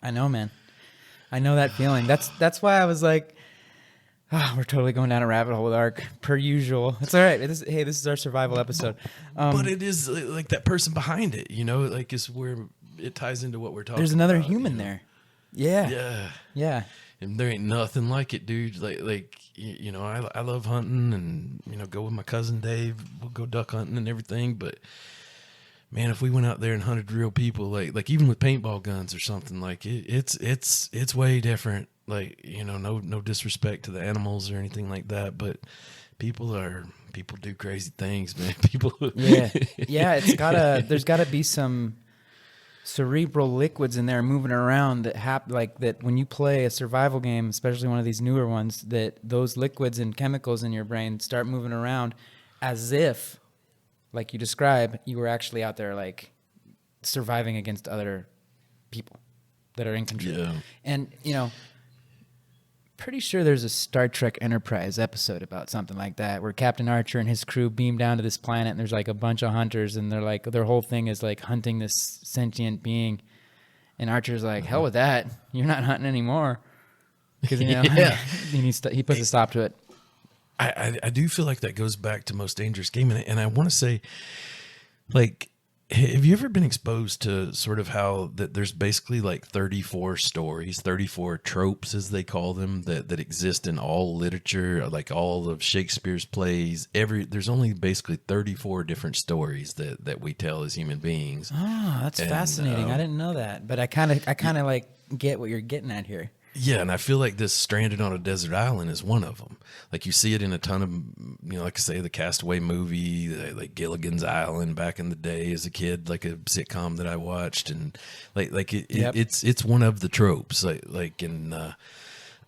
I know, man. I know that feeling. That's why I was like, we're totally going down a rabbit hole with Ark, per usual. It's all right. This is our survival episode.
But it is like that person behind it, like is where it ties into what we're talking about.
There's another human there. Yeah.
Yeah.
Yeah.
And there ain't nothing like it, dude. Like I love hunting and, go with my cousin Dave. We'll go duck hunting and everything. But, man, if we went out there and hunted real people, like even with paintball guns or something, like it's way different. Like, no disrespect to the animals or anything like that. But people do crazy things, man. People.
Yeah. Yeah. There's gotta be some cerebral liquids in there moving around that like that when you play a survival game, especially one of these newer ones, that those liquids and chemicals in your brain start moving around as if, like you describe, you were actually out there like surviving against other people that are in control.
Yeah.
And pretty sure there's a Star Trek Enterprise episode about something like that where Captain Archer and his crew beam down to this planet and there's like a bunch of hunters and they're like, their whole thing is like hunting this sentient being. And Archer's like, hell with that. You're not hunting anymore. Because,
Yeah.
he puts a stop to it.
I do feel like that goes back to Most Dangerous Game. And I want to say, like, have you ever been exposed to sort of how that there's basically like 34 stories, 34 tropes as they call them, that exist in all literature, like all of Shakespeare's plays. There's only basically 34 different stories that we tell as human beings.
Oh, that's fascinating. I didn't know that, but I kind of like get what you're getting at here.
Yeah, and I feel like this Stranded on a Desert Island is one of them. Like you see it in a ton of, like I say, the Castaway movie, like Gilligan's Island back in the day as a kid, like a sitcom that I watched, and it's one of the tropes. And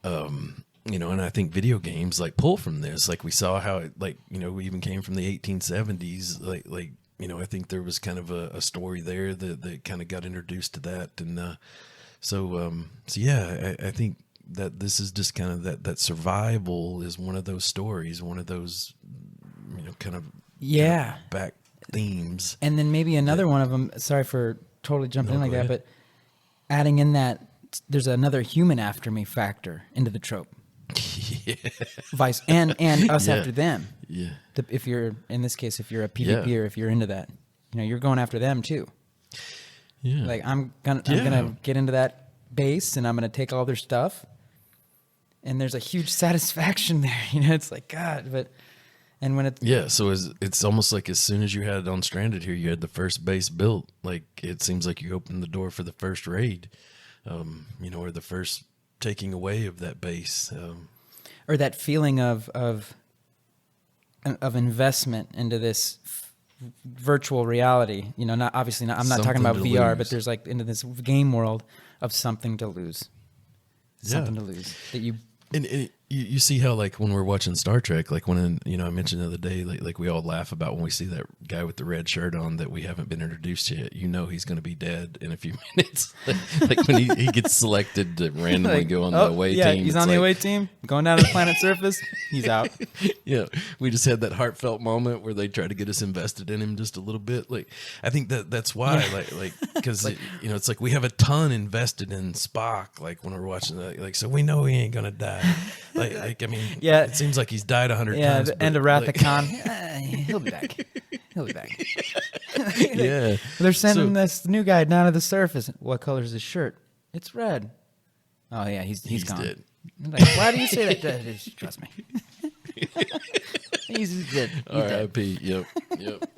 I think video games like pull from this. Like we saw how it, like we even came from the 1870s. Like I think there was kind of a story there that kind of got introduced to that, and. So yeah, I think that this is just kind of that survival is one of those stories, one of those, kind of back themes.
And then maybe another one of them, sorry for totally jumping in like that, but adding in that there's another human after me factor into the trope.
Yeah.
Vice and us after them.
Yeah.
If you're, in this case, if you're a PvP or if you're into that, you're going after them too.
Yeah.
Like I'm gonna get into that base and I'm gonna take all their stuff, and there's a huge satisfaction there. It's like God, and when it's
so it's almost like as soon as you had it on Stranded here, you had the first base built. Like it seems like you opened the door for the first raid, or the first taking away of that base,
or that feeling of of investment into this virtual reality. You know, not obviously not, I'm not talking about VR, but there's like into this game world of something to lose. Something to lose that you.
And you see how, like, when we're watching Star Trek, like when, you know, I mentioned the other day, like we all laugh about when we see that guy with the red shirt on that we haven't been introduced yet. You know he's going to be dead in a few minutes. Like when he gets selected to randomly go on the away team.
Yeah, he's on the away team, going down to the planet's surface. He's out.
Yeah, we just had that heartfelt moment where they try to get us invested in him just a little bit. Like, I think that's why, like because you know, it's like we have a ton invested in Spock. Like when we're watching that, like, so we know he ain't gonna die. Like I mean,
yeah,
it seems like he's died 100 times.
Yeah, the end of Wrath of Khan. He'll be back. He'll be back.
Yeah,
they're sending this new guy down to the surface. What color is his shirt? It's red. Oh yeah, he's gone.
Dead.
Like, why do you say that? Just trust me. He's dead.
R.I.P. Yep.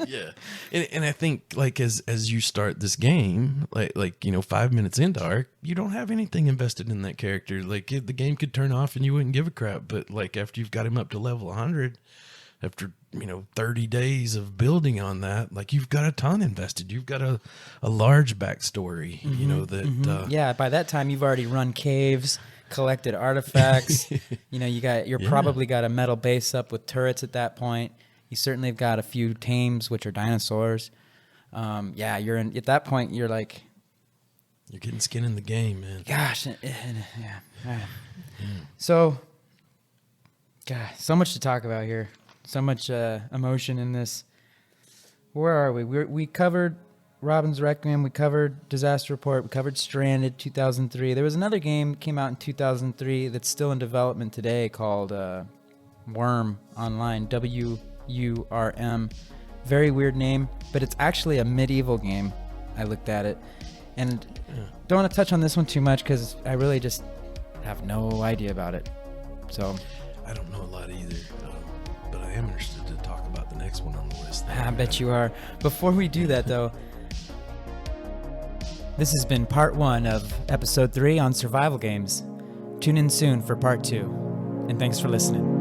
Yeah. And I think, like, as you start this game, like you know, 5 minutes into Ark, you don't have anything invested in that character. Like, the game could turn off and you wouldn't give a crap. But like after you've got him up to level 100, after, you know, 30 days of building on that, like, you've got a ton invested. You've got a large backstory. You know that.
Yeah. By that time, you've already run caves, collected artifacts. You know, you're probably got a metal base up with turrets at that point. You certainly have got a few tames, which are dinosaurs. You're in at that point. You're like,
you're getting skin in the game, man.
Gosh, So, God, so much to talk about here. So much emotion in this. Where are we? We covered Robin's Requiem, we covered Disaster Report, we covered Stranded 2003. There was another game that came out in 2003 that's still in development today called Worm Online, WURM. Very weird name, but it's actually a medieval game. I looked at it. And don't want to touch on this one too much because I really just have no idea about it. So
I don't know a lot either, but I am interested to talk about the next one on the list.
I bet you are. Before we do that, though, this has been part 1 of episode 3 on survival games. Tune in soon for part 2, and thanks for listening.